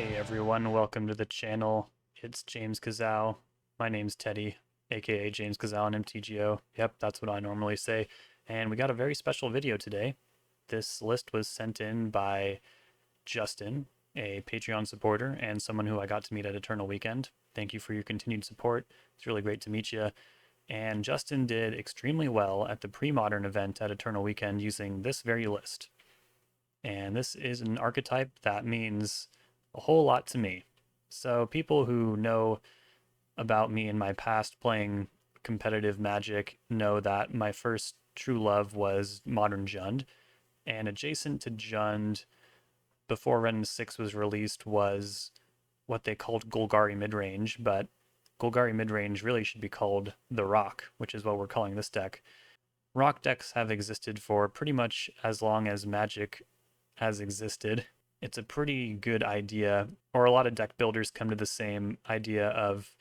Hey everyone, welcome to the channel. It's JamesKisau. My name's Teddy, aka JamesKisau on MTGO. Yep, that's what I normally say. And we got a very special video today. This list was sent in by Justin, a Patreon supporter and someone who I got to meet at Eternal Weekend. Thank you for your continued support. It's really great to meet you. And Justin did extremely well at the Premodern event at Eternal Weekend using this very list. And this is an archetype that means a whole lot to me. So people who know about me in my past playing competitive Magic know that my first true love was Modern Jund, and adjacent to Jund before Ren 6 was released was what they called Golgari Midrange, but Golgari Midrange really should be called the Rock, which is what we're calling this deck. Rock decks have existed for pretty much as long as Magic has existed. It's a pretty good idea, or a lot of deck builders come to the same idea of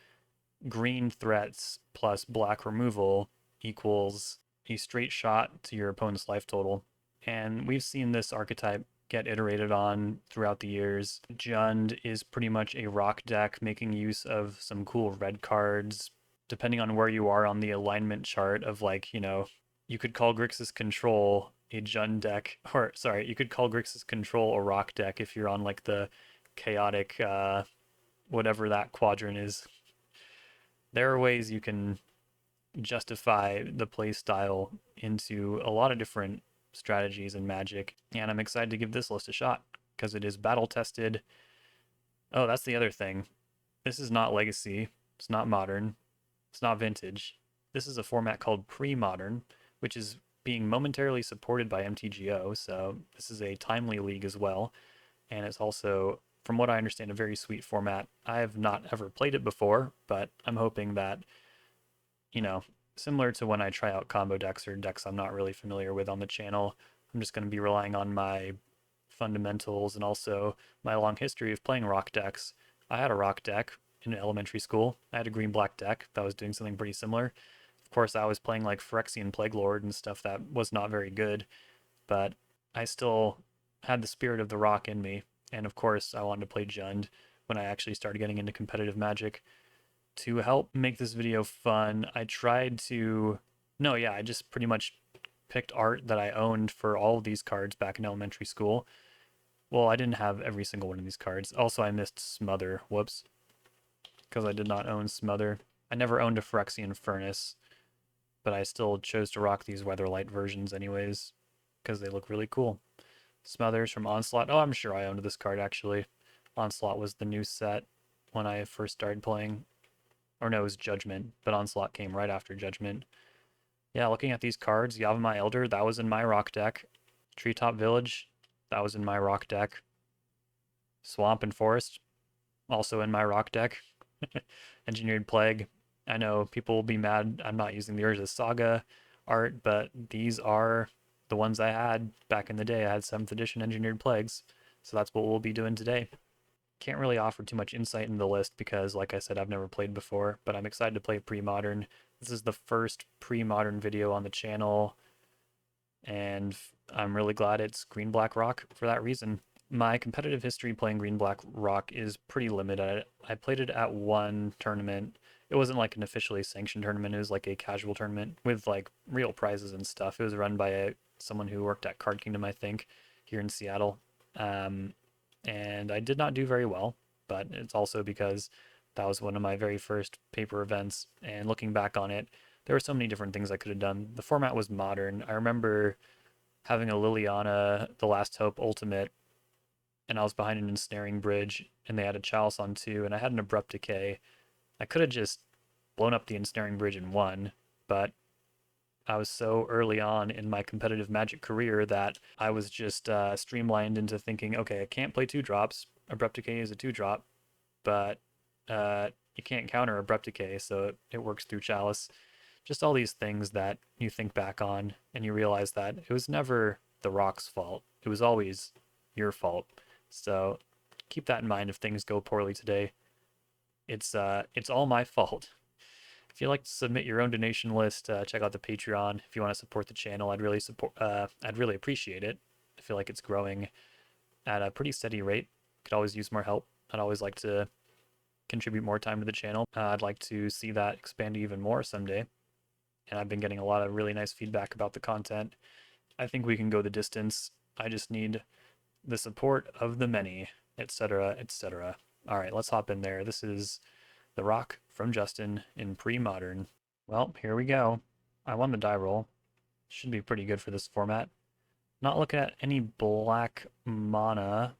green threats plus black removal equals a straight shot to your opponent's life total. And we've seen this archetype get iterated on throughout the years. Jund is pretty much a rock deck making use of some cool red cards, depending on where you are on the alignment chart of, like, you could call Grixis Control a Jund deck, or sorry, you could call Grixis Control a rock deck if you're on like the chaotic, whatever that quadrant is. There are ways you can justify the play style into a lot of different strategies in Magic, and I'm excited to give this list a shot because it is battle tested. Oh, that's the other thing. This is not Legacy, it's not Modern, it's not Vintage. This is a format called Premodern, which is being momentarily supported by MTGO, so this is a timely league as well. And it's also, from what I understand, a very sweet format. I have not ever played it before, but I'm hoping that, similar to when I try out combo decks or decks I'm not really familiar with on the channel, I'm just going to be relying on my fundamentals and also my long history of playing rock decks. I had a rock deck in elementary school. I had a green-black deck that was doing something pretty similar. Of course, I was playing like Phyrexian Plague Lord and stuff that was not very good, but I still had the spirit of the rock in me. And of course, I wanted to play Jund when I actually started getting into competitive Magic. To help make this video fun, I tried to... No, yeah, I just pretty much picked art that I owned for all of these cards back in elementary school. Well, I didn't have every single one of these cards. Also, I missed Smother. Whoops. Because I did not own Smother. I never owned a Phyrexian Furnace, but I still chose to rock these Weatherlight versions anyways, because they look really cool. Smothers from Onslaught. Oh, I'm sure I owned this card, actually. Onslaught was the new set when I first started playing. Or no, it was Judgment, but Onslaught came right after Judgment. Yeah, looking at these cards, Yavimaya Elder, that was in my rock deck. Treetop Village, that was in my rock deck. Swamp and Forest, also in my rock deck. Engineered Plague, I know people will be mad I'm not using the Urza Saga art, but these are the ones I had back in the day. I had 7th edition Engineered Plagues, so that's what we'll be doing today. Can't really offer too much insight into the list because, like I said, I've never played before, but I'm excited to play Premodern. This is the first Premodern video on the channel, and I'm really glad it's Green-Black Rock for that reason. My competitive history playing Green-Black Rock is pretty limited. I played it at one tournament. It wasn't like an officially sanctioned tournament. It was like a casual tournament with like real prizes and stuff. It was run by someone who worked at Card Kingdom, I think, here in Seattle. And I did not do very well, but it's also because that was one of my very first paper events. And looking back on it, there were so many different things I could have done. The format was modern. I remember having a Liliana, The Last Hope Ultimate, and I was behind an Ensnaring Bridge, and they had a Chalice on 2, and I had an Abrupt Decay. I could have just blown up the Ensnaring Bridge and won, but I was so early on in my competitive Magic career that I was just streamlined into thinking, okay, I can't play 2-drops. Abrupt Decay is a 2-drop, but you can't counter Abrupt Decay, so it works through Chalice. Just all these things that you think back on, and you realize that it was never the Rock's fault. It was always your fault. So keep that in mind if things go poorly today. It's all my fault. If you'd like to submit your own donation list, check out the Patreon. If you want to support the channel, I'd really appreciate it. I feel like it's growing at a pretty steady rate. Could always use more help. I'd always like to contribute more time to the channel. I'd like to see that expand even more someday. And I've been getting a lot of really nice feedback about the content. I think we can go the distance. I just need the support of the many, etc., etc. All right, let's hop in there. This is the rock from Justin in Premodern. Well, here we go. I won the die roll. Should be pretty good for this format. Not looking at any black mana,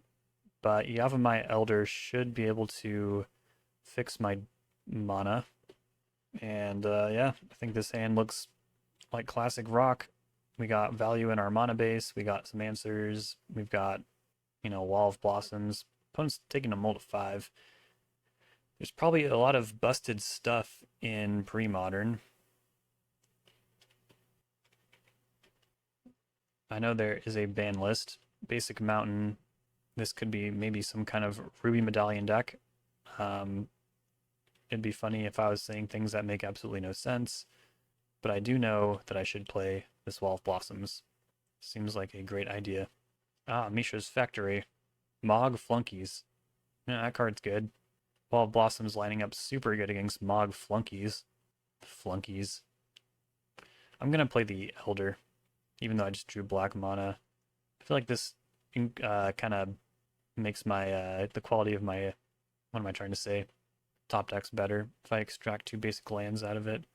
but Yavimaya Elder should be able to fix my mana. And yeah, I think this hand looks like classic rock. We got value in our mana base. We got some answers. We've got, Wall of Blossoms. Opponent's taking a mull to 5. There's probably a lot of busted stuff in Premodern. I know there is a ban list. Basic Mountain. This could be maybe some kind of Ruby Medallion deck. It'd be funny if I was saying things that make absolutely no sense. But I do know that I should play this Wall of Blossoms. Seems like a great idea. Mishra's Factory. Mog Flunkies. Yeah, that card's good. Wall of Blossoms lining up super good against Mog Flunkies. Flunkies. I'm going to play the Elder, even though I just drew black mana. I feel like this kind of makes my the quality of my, what am I trying to say, top decks better. If I extract 2 basic lands out of it,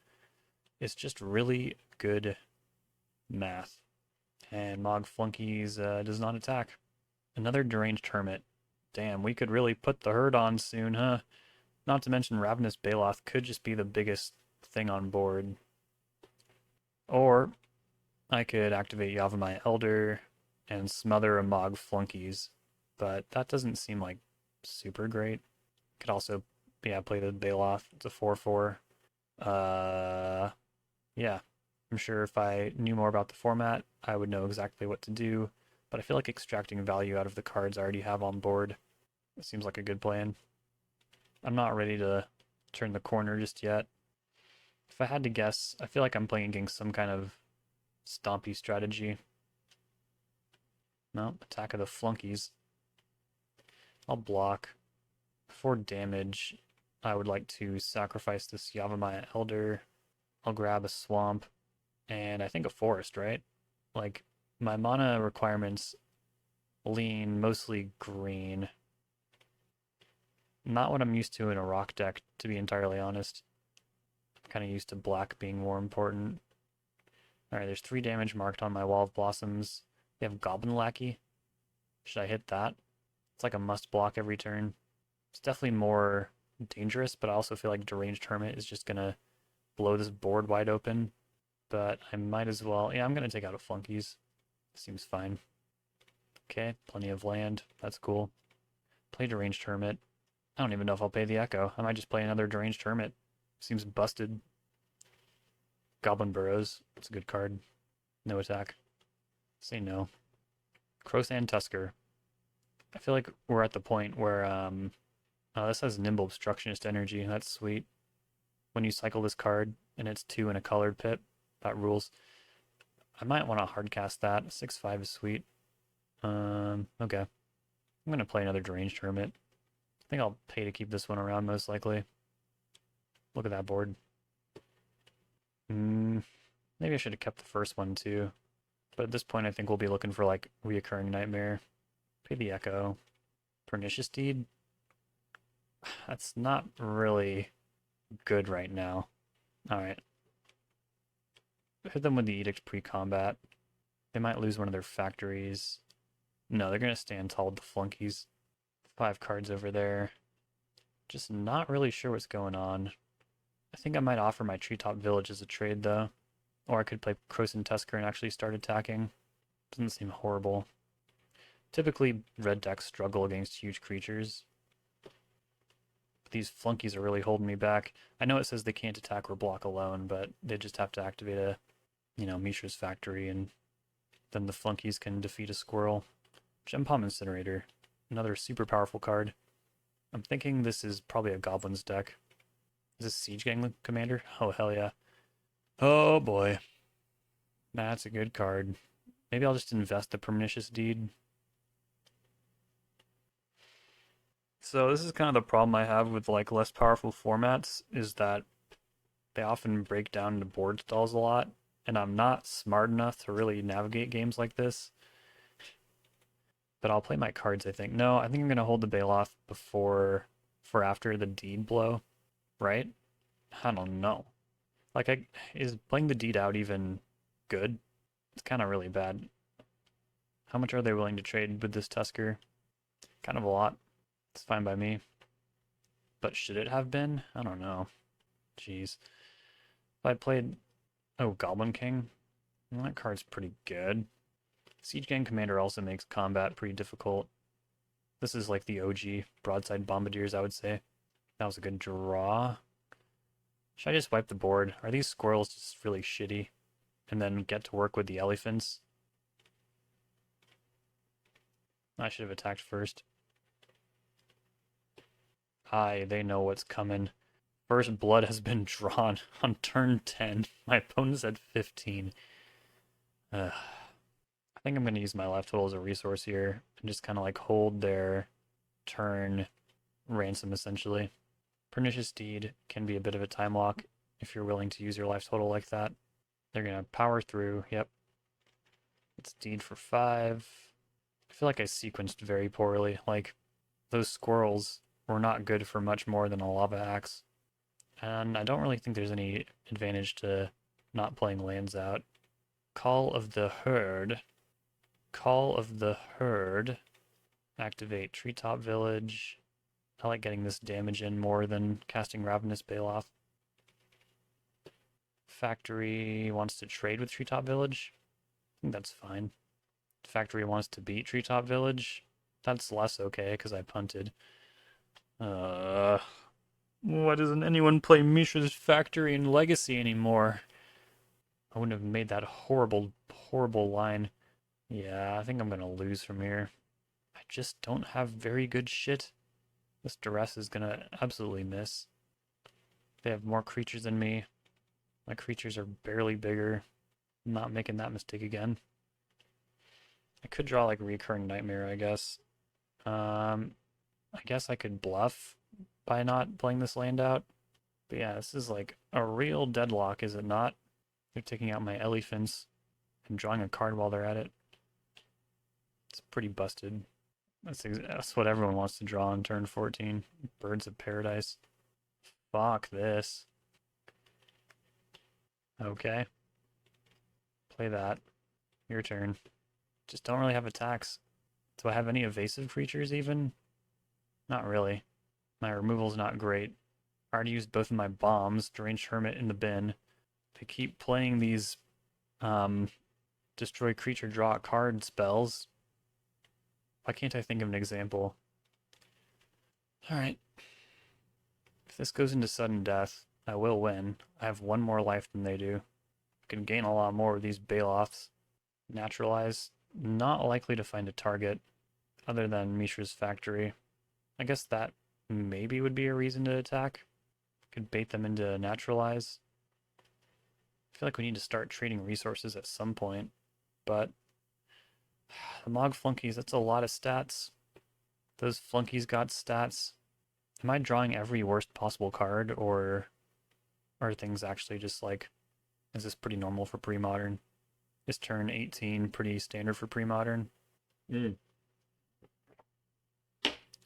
it's just really good math. And Mog Flunkies does not attack. Another Deranged Hermit. Damn, we could really put the herd on soon, huh? Not to mention Ravenous Baloth could just be the biggest thing on board. Or I could activate Yavimaya Elder and smother a Mog Flunkies, but that doesn't seem like super great. Could also, yeah, play the Baloth. It's a 4/4. Yeah, I'm sure if I knew more about the format, I would know exactly what to do, but I feel like extracting value out of the cards I already have on board, it seems like a good plan. I'm not ready to turn the corner just yet. If I had to guess, I feel like I'm playing against some kind of stompy strategy. No, Attack of the Flunkies. I'll block. For damage, I would like to sacrifice this Yavimaya Elder. I'll grab a swamp, and I think a forest, right? Like, my mana requirements lean mostly green. Not what I'm used to in a rock deck, to be entirely honest. I'm kind of used to black being more important. Alright, there's 3 damage marked on my Wall of Blossoms. We have Goblin Lackey. Should I hit that? It's like a must block every turn. It's definitely more dangerous, but I also feel like Deranged Hermit is just gonna blow this board wide open. But I might as well... Yeah, I'm gonna take out a Flunkies. Seems fine. Okay, plenty of land. That's cool. Play Deranged Hermit. I don't even know if I'll pay the Echo. I might just play another Deranged Hermit. Seems busted. Goblin Burrows. It's a good card. No attack. Say no. Crowsand Tusker. I feel like we're at the point where, oh, this has Nimble Obstructionist energy. That's sweet. When you cycle this card, and it's 2 in a colored pit, that rules. I might want to hardcast that. 6/5 is sweet. Okay. I'm going to play another Deranged Hermit. I think I'll pay to keep this one around, most likely. Look at that board. Maybe I should have kept the first one, too. But at this point, I think we'll be looking for, like, Reoccurring Nightmare. Pay the Echo. Pernicious Deed? That's not really good right now. Alright. Hit them with the Edict pre-combat. They might lose one of their factories. No, they're going to stand tall with the Flunkies. 5 cards over there. Just not really sure what's going on. I think I might offer my Treetop Village as a trade, though. Or I could play Crowsand Tusker and actually start attacking. Doesn't seem horrible. Typically, red decks struggle against huge creatures. But these Flunkies are really holding me back. I know it says they can't attack or block alone, but they just have to activate a, Mishra's Factory, and then the Flunkies can defeat a squirrel. Gem Palm Incinerator. Another super powerful card. I'm thinking this is probably a Goblins deck. Is this Siege Gang Commander? Oh, hell yeah. Oh, boy. That's a good card. Maybe I'll just invest the Pernicious Deed. So this is kind of the problem I have with like less powerful formats is that they often break down into board stalls a lot, and I'm not smart enough to really navigate games like this. But I'll play my cards, I think. No, I think I'm gonna hold the Baloth for after the deed blow, right? I don't know. Like, is playing the deed out even good? It's kind of really bad. How much are they willing to trade with this Tusker? Kind of a lot. It's fine by me. But should it have been? I don't know. Jeez. If I played... Oh, Goblin King? Well, that card's pretty good. Siege Gang Commander also makes combat pretty difficult. This is like the OG Broadside Bombardiers, I would say. That was a good draw. Should I just wipe the board? Are these squirrels just really shitty? And then get to work with the elephants? I should have attacked first. Aye, they know what's coming. First blood has been drawn on turn 10. My opponent's at 15. I think I'm going to use my life total as a resource here and just kind of like hold their turn ransom essentially. Pernicious Deed can be a bit of a time lock if you're willing to use your life total like that. They're going to power through. Yep. It's Deed for 5. I feel like I sequenced very poorly. Like, those squirrels were not good for much more than a lava axe. And I don't really think there's any advantage to not playing lands out. Call of the Herd. Call of the Herd. Activate Treetop Village. I like getting this damage in more than casting Ravenous Baloth. Factory wants to trade with Treetop Village. I think that's fine. Factory wants to beat Treetop Village. That's less okay because I punted. Why doesn't anyone play Mishra's Factory in Legacy anymore? I wouldn't have made that horrible, horrible line. Yeah, I think I'm gonna lose from here. I just don't have very good shit. This duress is gonna absolutely miss. They have more creatures than me. My creatures are barely bigger. I'm not making that mistake again. I could draw like Recurring Nightmare, I guess. I guess I could bluff by not playing this land out. But yeah, this is like a real deadlock, is it not? They're taking out my elephants and drawing a card while they're at it. It's pretty busted. That's what everyone wants to draw on turn 14. Birds of Paradise. Fuck this. Okay. Play that. Your turn. Just don't really have attacks. Do I have any evasive creatures even? Not really. My removal's not great. I already used both of my bombs, Deranged Hermit in the bin. They keep playing these destroy creature draw a card spells. Why can't I think of an example? Alright. If this goes into sudden death, I will win. I have one more life than they do. I can gain a lot more with these Baloths. Naturalize. Not likely to find a target other than Mishra's Factory. I guess that maybe would be a reason to attack. Could bait them into Naturalize. I feel like we need to start trading resources at some point, but the Mog Flunkies, that's a lot of stats. Those Flunkies got stats. Am I drawing every worst possible card, or are things actually just like, is this pretty normal for Premodern? Is turn 18 pretty standard for Premodern?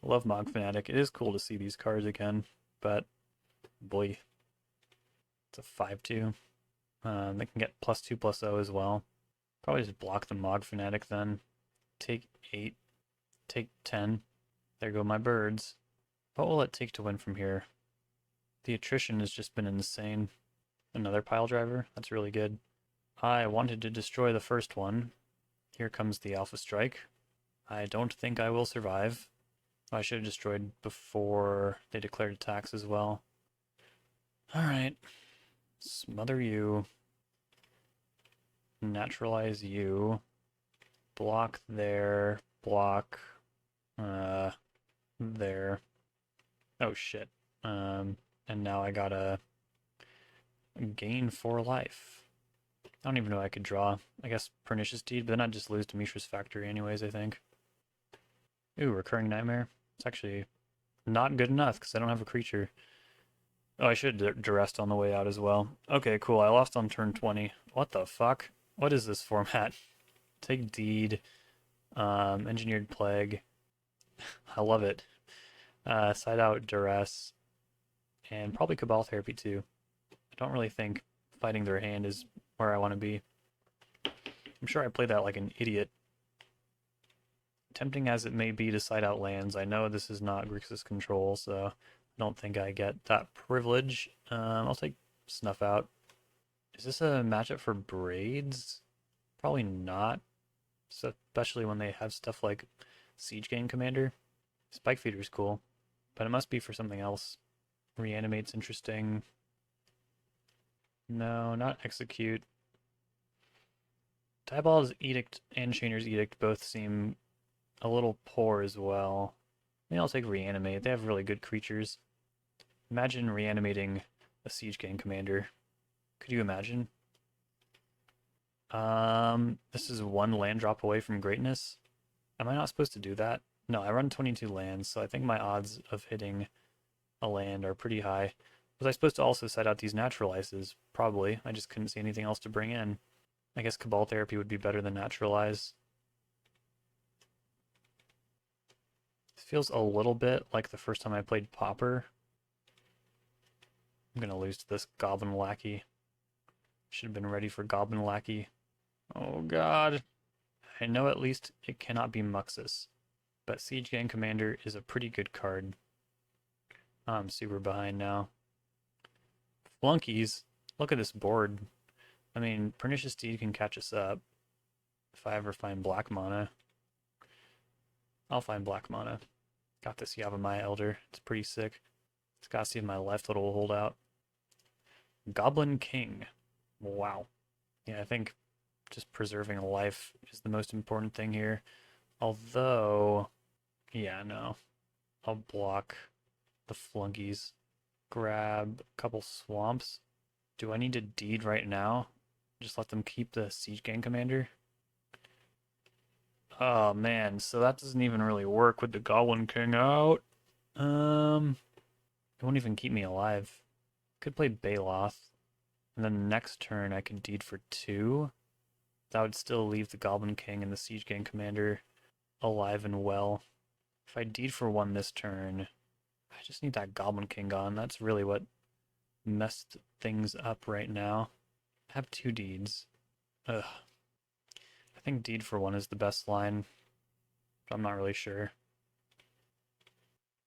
Love Mog Fanatic. It is cool to see these cards again, but boy, it's a 5-2. They can get +2/+0 as well. Probably just block the Mog Fanatic then. Take 8. Take 10. There go my birds. What will it take to win from here? The attrition has just been insane. Another pile driver? That's really good. I wanted to destroy the first one. Here comes the Alpha Strike. I don't think I will survive. I should have destroyed before they declared attacks as well. Alright. Smother you. Naturalize you. Block there. Block. There. Oh shit. And now I gotta gain 4 life. I don't even know I could draw. I guess Pernicious Deed, but then I'd just lose to Mishra's Factory anyways, I think. Ooh, Recurring Nightmare. It's actually not good enough because I don't have a creature. Oh, I should duress on the way out as well. Okay, cool. I lost on turn 20. What the fuck? What is this format? Take Deed, Engineered Plague. I love it. Side out Duress, and probably Cabal Therapy too. I don't really think fighting their hand is where I want to be. I'm sure I played that like an idiot. Tempting as it may be to side out lands, I know this is not Grixis control, so I don't think I get that privilege. I'll take Snuff Out. Is this a matchup for Braids? Probably not, especially when they have stuff like Siege Gang Commander. Spike Feeder's cool, but it must be for something else. Reanimate's interesting. No, not Execute. Diabol's Edict and Chainer's Edict both seem a little poor as well. Maybe I'll take Reanimate. They have really good creatures. Imagine reanimating a Siege Gang Commander. Could you imagine? This is one land drop away from greatness. Am I not supposed to do that? No, I run 22 lands, so I think my odds of hitting a land are pretty high. Was I supposed to also set out these naturalizes? Probably. I just couldn't see anything else to bring in. I guess Cabal Therapy would be better than Naturalize. It feels a little bit like the first time I played Pauper. I'm gonna lose to this Goblin Lackey. Should have been ready for Goblin Lackey. Oh god. I know at least it cannot be Muxus, but Siege Gang Commander is a pretty good card. I'm super behind now. Flunkies. Look at this board. I mean, Pernicious Deed can catch us up. If I ever find black mana. I'll find black mana. Got this Yavimaya Elder. It's pretty sick. Just gotta see if my left little holdout. Goblin King. Wow. Yeah, I think just preserving a life is the most important thing here. Although, yeah, no. I'll block the flunkies. Grab a couple swamps. Do I need to deed right now? Just let them keep the Siege Gang Commander? Oh man, so that doesn't even really work with the Goblin King out. It won't even keep me alive. Could play Baloth. And then the next turn I could deed for 2. That would still leave the Goblin King and the Siege Gang Commander alive and well. If I deed for 1 this turn, I just need that Goblin King gone. That's really what messed things up right now. I have 2 deeds. Ugh. I think deed for 1 is the best line, but I'm not really sure.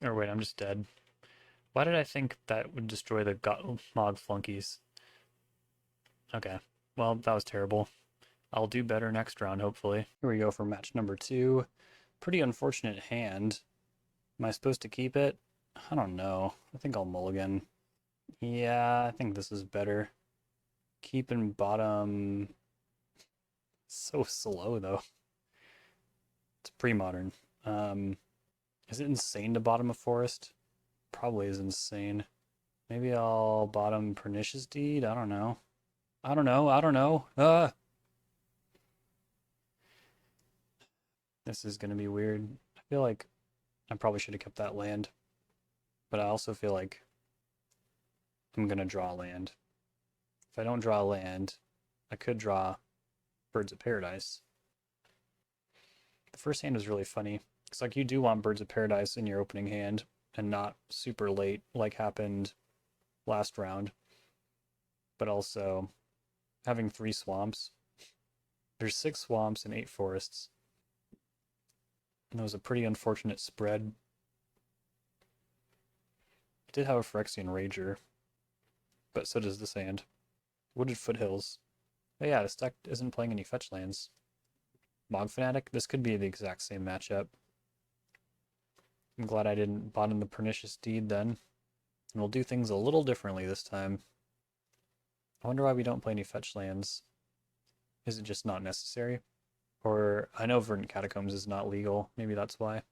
Or wait, I'm just dead. Why did I think that would destroy the Mog Flunkies? Okay, well, that was terrible. I'll do better next round, hopefully. Here we go for match number 2. Pretty unfortunate hand. Am I supposed to keep it? I don't know. I think I'll mulligan. Yeah, I think this is better. Keeping bottom... So slow, though. It's Premodern. Is it insane to bottom a forest? Probably is insane. Maybe I'll bottom Pernicious Deed? I don't know. I don't know. This is gonna be weird. I feel like I probably should have kept that land. But I also feel like I'm gonna draw land. If I don't draw land, I could draw Birds of Paradise. The first hand was really funny. It's like you do want Birds of Paradise in your opening hand and not super late like happened last round. But also having 3 swamps. There's 6 swamps and 8 forests. And that was a pretty unfortunate spread. I did have a Phyrexian Rager, but so does this hand. Wooded Foothills. But yeah, this deck isn't playing any fetch lands. Mog Fanatic, this could be the exact same matchup. I'm glad I didn't bottom the Pernicious Deed then. And we'll do things a little differently this time. I wonder why we don't play any fetch lands. Is it just not necessary? Or, I know Verdant Catacombs is not legal. Maybe that's why.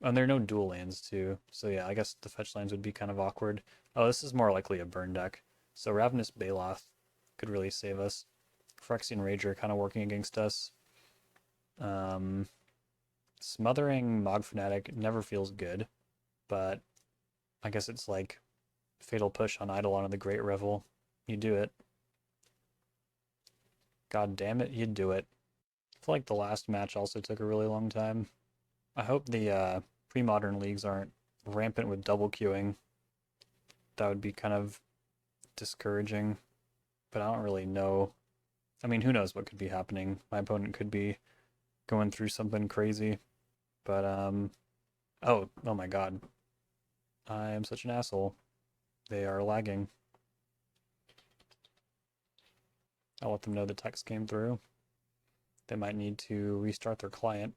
And there are no dual lands too. So yeah, I guess the fetch lands would be kind of awkward. Oh, this is more likely a burn deck. So Ravenous Baloth could really save us. Phyrexian Rager kind of working against us. Smothering Mog Fanatic never feels good, but I guess it's like Fatal Push on Eidolon of the Great Revel. You do it. God damn it, you do it. I feel like the last match also took a really long time. I hope the pre-modern leagues aren't rampant with double queuing. That would be kind of discouraging, but I don't really know. I mean, who knows what could be happening? My opponent could be going through something crazy, but oh my god. I am such an asshole. They are lagging. I'll let them know the text came through. They might need to restart their client.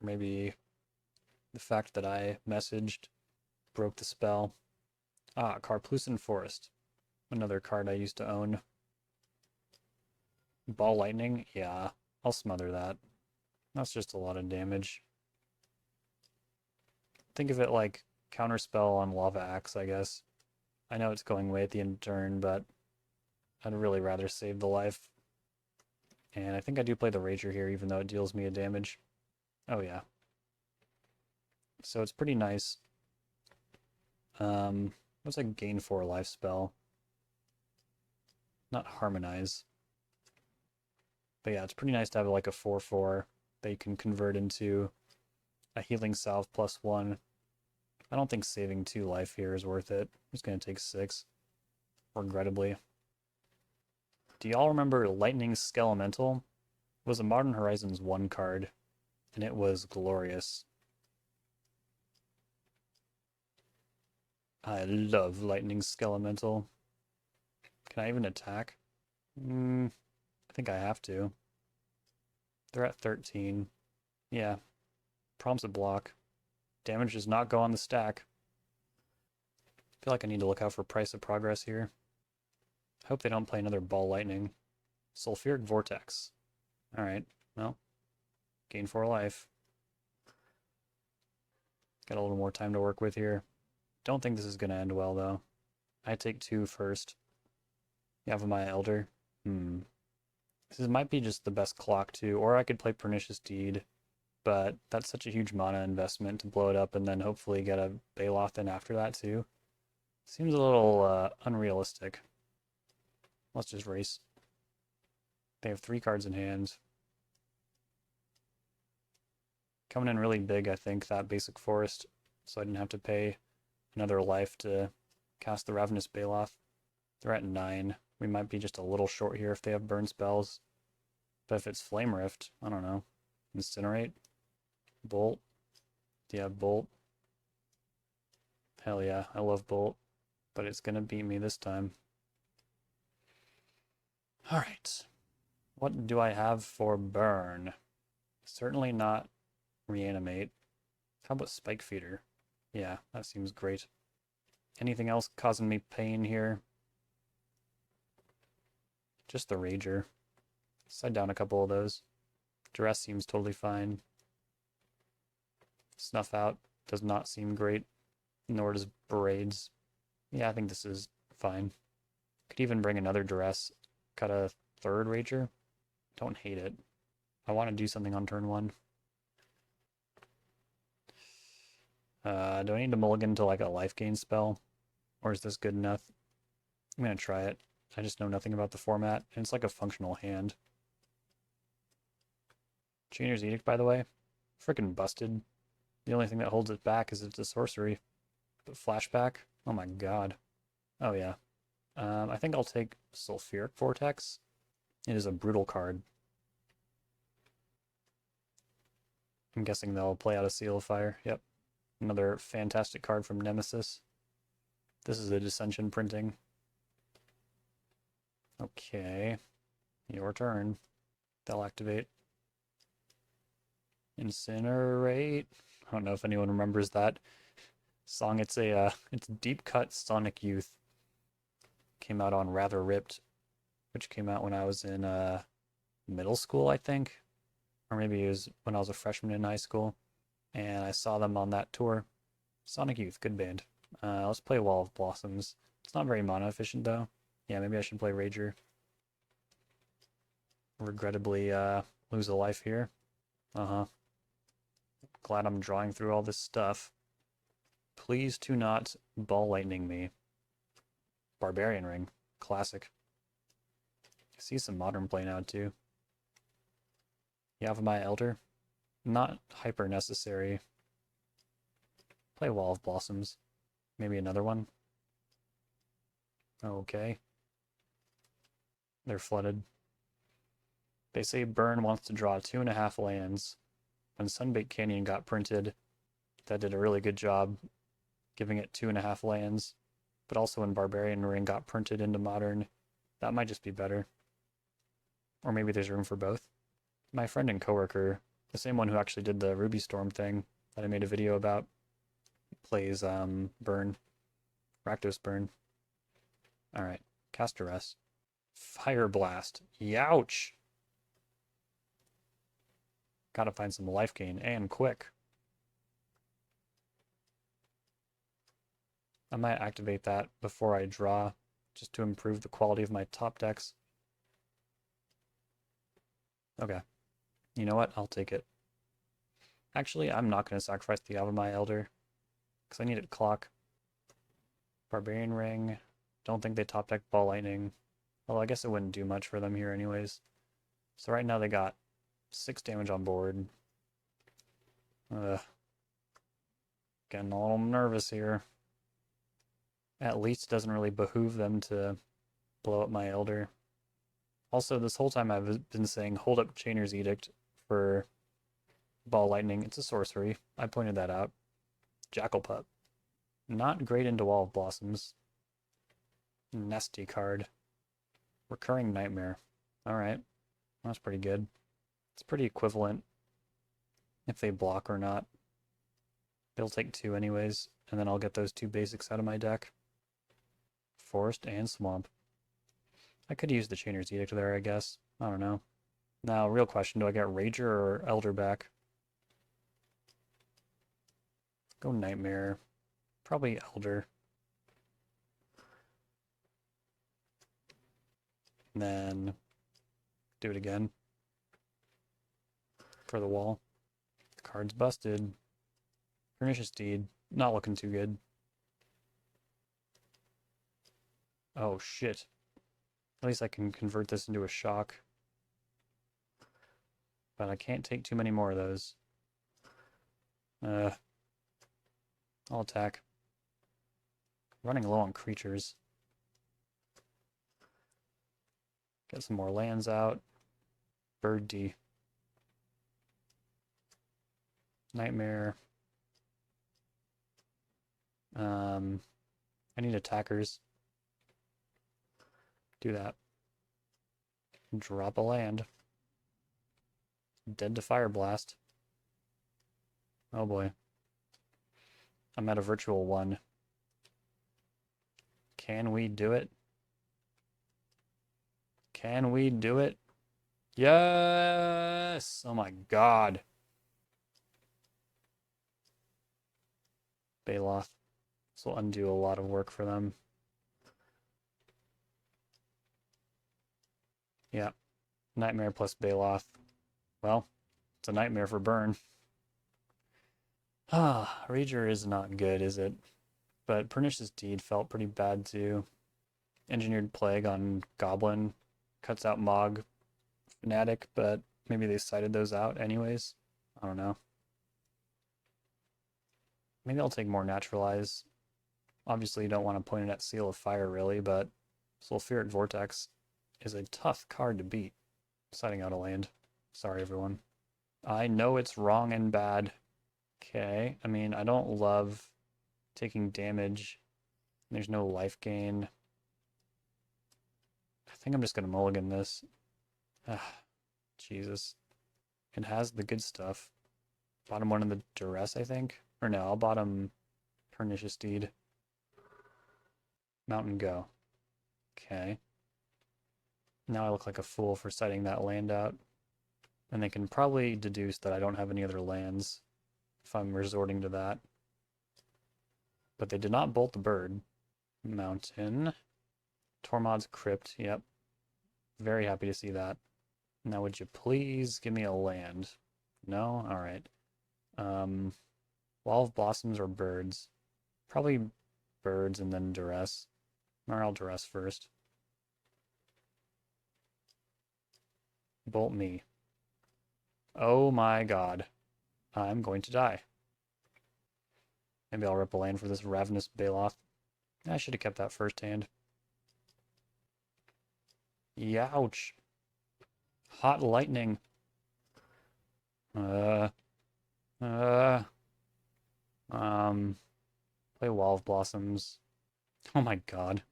Maybe the fact that I messaged broke the spell. Ah, Karplusan Forest. Another card I used to own. Ball Lightning? Yeah, I'll smother that. That's just a lot of damage. Think of it like counterspell on Lava Axe, I guess. I know it's going away at the end of turn, but I'd really rather save the life. And I think I do play the Rager here, even though it deals me a damage. Oh yeah. So it's pretty nice. What's a gain 4 life spell? Not Harmonize. But yeah, it's pretty nice to have like a 4/4 that you can convert into a Healing Salve +1. I don't think saving 2 life here is worth it. I'm just going to take 6, regrettably. Do y'all remember Lightning Skelemental? It was a Modern Horizons 1 card, and it was glorious. I love Lightning Skelemental. Can I even attack? I think I have to. They're at 13. Yeah. Prompts a block. Damage does not go on the stack. I feel like I need to look out for Price of Progress here. I hope they don't play another Ball Lightning. Sulfuric Vortex. Alright, well. Gain 4 life. Got a little more time to work with here. Don't think this is going to end well, though. I take 2 first. Yavimaya Elder. This might be just the best clock, too. Or I could play Pernicious Deed. But that's such a huge mana investment to blow it up and then hopefully get a Baloth in after that, too. Seems a little unrealistic. Let's just race. They have 3 cards in hand. Coming in really big, I think, that basic forest. So I didn't have to pay another life to cast the Ravenous Baloth. They're at 9. We might be just a little short here if they have burn spells. But if it's Flame Rift, I don't know. Incinerate? Bolt? Yeah, Bolt. Hell yeah, I love Bolt. But it's gonna beat me this time. Alright. What do I have for burn? Certainly not Reanimate. How about Spike Feeder? Yeah, that seems great. Anything else causing me pain here? Just the Rager. Side down a couple of those. Duress seems totally fine. Snuff Out does not seem great, nor does Braids. Yeah, I think this is fine. Could even bring another Duress. Cut a 3rd Rager. Don't hate it. I want to do something on turn 1. Do I need to mulligan to like a life gain spell? Or is this good enough? I'm going to try it. I just know nothing about the format, and it's like a functional hand. Chainer's Edict, by the way, freaking busted. The only thing that holds it back is it's a sorcery. But Flashback? Oh my god. Oh yeah. I think I'll take Sulfuric Vortex. It is a brutal card. I'm guessing they'll play out a Seal of Fire. Yep. Another fantastic card from Nemesis. This is a Dissension printing. Okay. Your turn. They'll activate. Incinerate. I don't know if anyone remembers that song. It's Deep Cut Sonic Youth. Came out on Rather Ripped, which came out when I was in middle school, I think. Or maybe it was when I was a freshman in high school. And I saw them on that tour. Sonic Youth, good band. Let's play Wall of Blossoms. It's not very mana efficient though. Yeah, maybe I should play Rager. Regrettably lose a life here. Glad I'm drawing through all this stuff. Please do not ball lightning me. Barbarian Ring. Classic. I see some modern play now too. Yavimaya Elder. Not hyper necessary. Play Wall of Blossoms. Maybe another one. Okay. They're flooded. They say Burn wants to draw 2.5 lands. When Sunbait Canyon got printed, that did a really good job giving it 2.5 lands. But also when Barbarian Ring got printed into Modern, that might just be better. Or maybe there's room for both. My friend and coworker, the same one who actually did the Ruby Storm thing that I made a video about, plays Burn. Rakdos Burn. Alright, cast Duress. Fire Blast. Youch! Gotta find some life gain, and quick. I might activate that before I draw, just to improve the quality of my top decks. Okay. You know what? I'll take it. Actually, I'm not going to sacrifice the Yavimaya Elder, because I need a clock. Barbarian Ring. Don't think they top deck Ball Lightning. Well, I guess it wouldn't do much for them here anyways. So right now they got 6 damage on board. Getting a little nervous here. At least it doesn't really behoove them to blow up my Elder. Also, this whole time I've been saying hold up Chainer's Edict for Ball Lightning. It's a sorcery. I pointed that out. Jackal Pup. Not great into Wall of Blossoms. Nesty card. Recurring Nightmare. Alright. That's pretty good. It's pretty equivalent if they block or not. They'll take 2 anyways, and then I'll get those 2 basics out of my deck. Forest and Swamp. I could use the Chainer's Edict there, I guess. I don't know. Now, real question, do I get Rager or Elder back? Go Nightmare. Probably Elder. And then do it again. For the wall. The card's busted. Pernicious Deed. Not looking too good. Oh shit. At least I can convert this into a shock. But I can't take too many more of those. I'll attack. Running low on creatures. Get some more lands out. Bird D. Nightmare. I need attackers. Do that. Drop a land. Dead to Fire Blast. Oh boy. I'm at a virtual 1. Can we do it? Can we do it? Yes! Oh my god. Baloth. This will undo a lot of work for them. Yeah. Nightmare plus Baloth. Well, it's a nightmare for burn. Ah, Rager is not good, is it? But Pernicious Deed felt pretty bad too. Engineered Plague on Goblin cuts out Mog Fnatic, but maybe they cited those out anyways. I don't know. Maybe I'll take more Naturalize. Obviously you don't want to point it at Seal of Fire really, but Sulfuric Vortex is a tough card to beat. Citing out a land. Sorry everyone. I know it's wrong and bad. Okay, I mean, I don't love taking damage. There's no life gain. I think I'm just going to mulligan this. Jesus. It has the good stuff. Bottom one of the Duress, I think. Or no, I'll bottom Pernicious Deed. Mountain Go. Okay. Now I look like a fool for citing that land out. And they can probably deduce that I don't have any other lands if I'm resorting to that. But they did not bolt the bird. Mountain. Tormod's Crypt, yep. Very happy to see that. Now would you please give me a land? No? Alright. Wall of Blossoms or birds? Probably birds and then duress. Or I'll duress first. Bolt me. Oh my god. I'm going to die. Maybe I'll rip a land for this Ravenous Baloth. I should have kept that first hand. Youch. Hot lightning. Uh. Play Wall of Blossoms. Oh my god.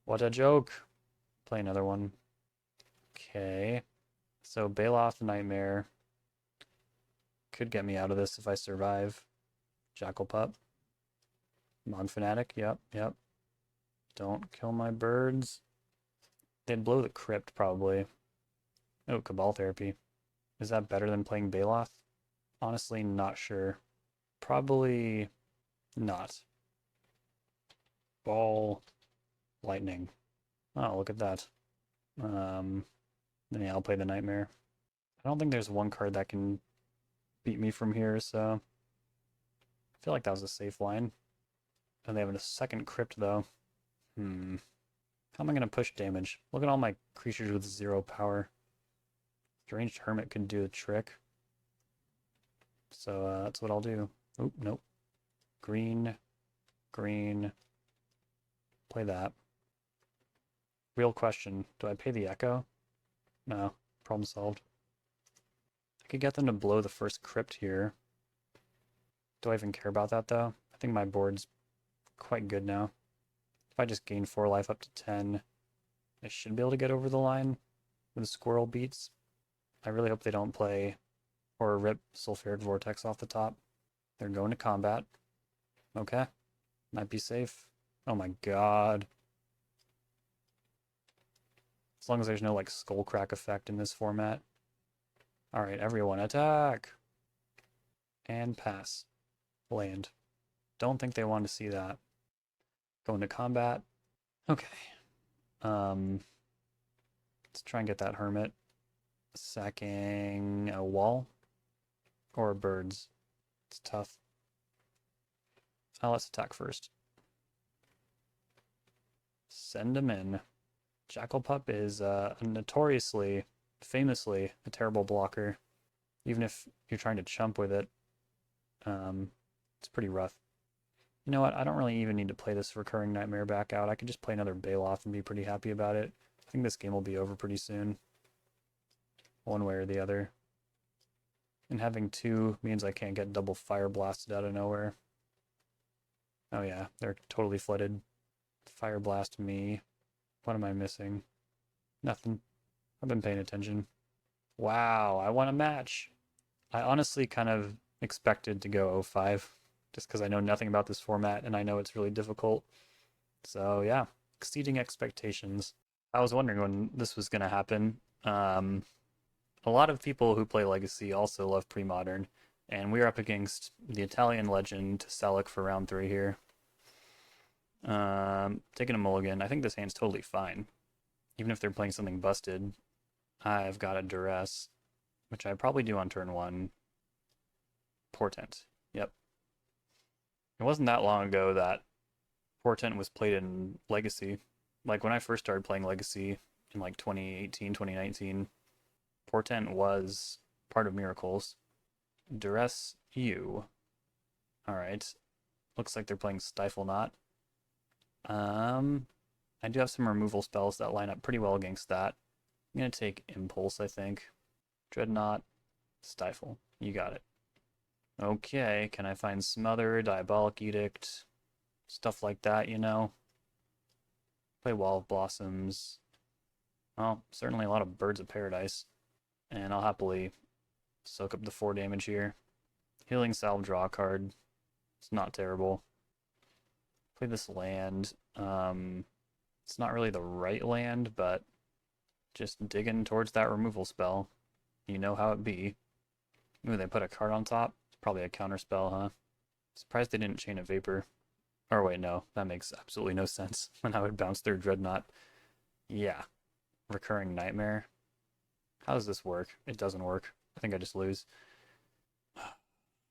What a joke. Play another one. Okay. So Baloth Nightmare could get me out of this if I survive. Jackal Pup. Mon Fanatic, yep. Don't kill my birds. They'd blow the crypt, probably. Oh, Cabal Therapy. Is that better than playing Baloth? Honestly, not sure. Probably not. Ball. Lightning. Oh, look at that. Then yeah, I'll play the Nightmare. I don't think there's one card that can beat me from here, so I feel like that was a safe line. And they have a second crypt, though. How am I going to push damage? Look at all my creatures with 0 power. Deranged Hermit can do the trick. So that's what I'll do. Oop, nope. Green. Green. Play that. Real question. Do I pay the Echo? No. Problem solved. I could get them to blow the first crypt here. Do I even care about that, though? I think my board's quite good now. If I just gain 4 life up to 10, I should be able to get over the line with the squirrel beats. I really hope they don't play or rip Sulfuric Vortex off the top. They're going to combat. Okay. Might be safe. Oh my god. As long as there's no like skull crack effect in this format. Alright, everyone attack! And pass. Land. Don't think they want to see that. Go into combat. Okay. Let's try and get that hermit. Sacking a wall. Or birds. It's tough. Let's attack first. Send him in. Jackal Pup is notoriously, famously, a terrible blocker. Even if you're trying to chump with it, it's pretty rough. You know what? I don't really even need to play this Recurring Nightmare back out. I could just play another Baloth and be pretty happy about it. I think this game will be over pretty soon. One way or the other. And having 2 means I can't get double fire blasted out of nowhere. Oh yeah, they're totally flooded. Fire blast me. What am I missing? Nothing. I've been paying attention. Wow, I won a match. I honestly kind of expected to go 0-5, just because I know nothing about this format and I know it's really difficult. So yeah, exceeding expectations. I was wondering when this was going to happen. A lot of people who play Legacy also love Premodern, and we're up against the Italian legend Selic for round 3 here. Taking a mulligan. I think this hand's totally fine. Even if they're playing something busted, I've got a duress, which I probably do on turn 1. Portent. Yep. It wasn't that long ago that Portent was played in Legacy. Like when I first started playing Legacy in like 2018, 2019, Portent was part of Miracles. Duress you. Alright. Looks like they're playing Stifle Knot. I do have some removal spells that line up pretty well against that. I'm going to take Impulse, I think. Dreadnought, Stifle. You got it. Okay, can I find Smother, Diabolic Edict, stuff like that, you know? Play Wall of Blossoms. Well, certainly a lot of Birds of Paradise. And I'll happily soak up the 4 damage here. Healing Salve, draw a card. It's not terrible. Play this land. It's not really the right land, but just digging towards that removal spell. You know how it be. Ooh, they put a card on top. It's probably a counter spell, huh? Surprised they didn't chain a Vapor. Or wait, no. That makes absolutely no sense. When I would bounce their Dreadnought. Yeah. Recurring Nightmare. How does this work? It doesn't work. I think I just lose.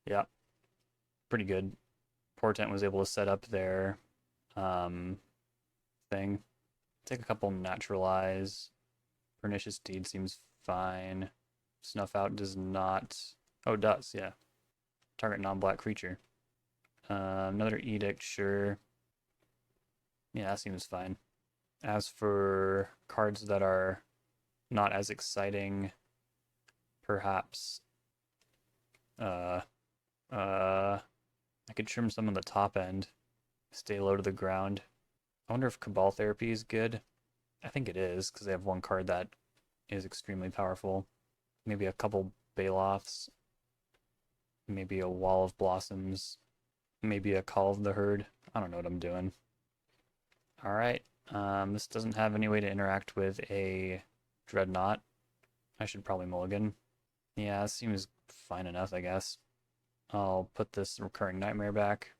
Yeah. Pretty good. Portent was able to set up their um, thing. Take a couple naturalize. Pernicious Deed seems fine. Snuff Out does not. Oh, it does, yeah. Target non-black creature. Another Edict, sure. Yeah, that seems fine. As for cards that are not as exciting, perhaps uh I could trim some of the top end, stay low to the ground. I wonder if Cabal Therapy is good. I think it is, because they have one card that is extremely powerful. Maybe a couple Baloths, maybe a Wall of Blossoms, maybe a Call of the Herd. I don't know what I'm doing. Alright, this doesn't have any way to interact with a Dreadnought. I should probably mulligan. Yeah, this seems fine enough, I guess. I'll put this Recurring Nightmare back.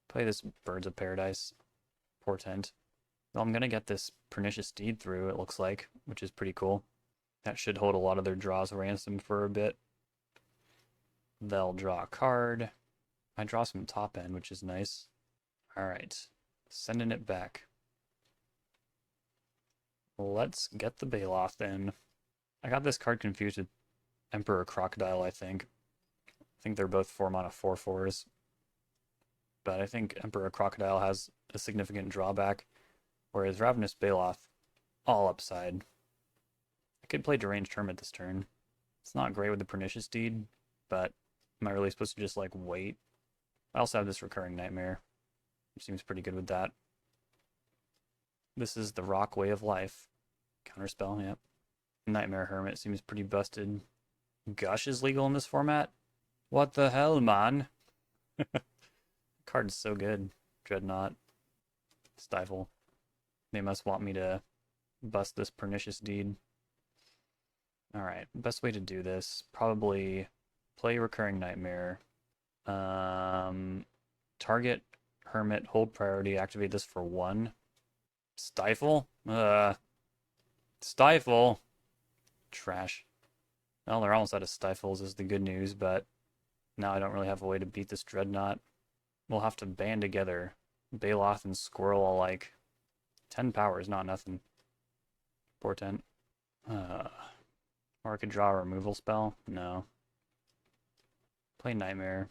Play this Birds of Paradise. Portent. Well, I'm gonna get this Pernicious Deed through, it looks like, which is pretty cool. That should hold a lot of their draws ransom for a bit. They'll draw a card. I draw some top end, which is nice. Alright, sending it back. Let's get the Baloth in. I got this card confused with Emperor Crocodile, I think. I think they're both 4-mana 4/4s. But I think Emperor Crocodile has a significant drawback, whereas Ravenous Baloth, all upside. I could play Deranged Hermit this turn. It's not great with the Pernicious Deed, but am I really supposed to just like wait? I also have this Recurring Nightmare, which seems pretty good with that. This is the Rock Way of Life. Counterspell, yep. Nightmare Hermit seems pretty busted. Gush is legal in this format? What the hell, man? Card's so good. Dreadnought. Stifle. They must want me to bust this Pernicious Deed. Alright, best way to do this, probably play Recurring Nightmare. Target Hermit, hold priority, activate this for 1. Stifle? Stifle! Trash. Well, they're almost out of Stifles is the good news, but now I don't really have a way to beat this Dreadnought. We'll have to band together. Baloth and Squirrel alike. 10 power is not nothing. Portent. Or I could draw a removal spell? No. Play Nightmare.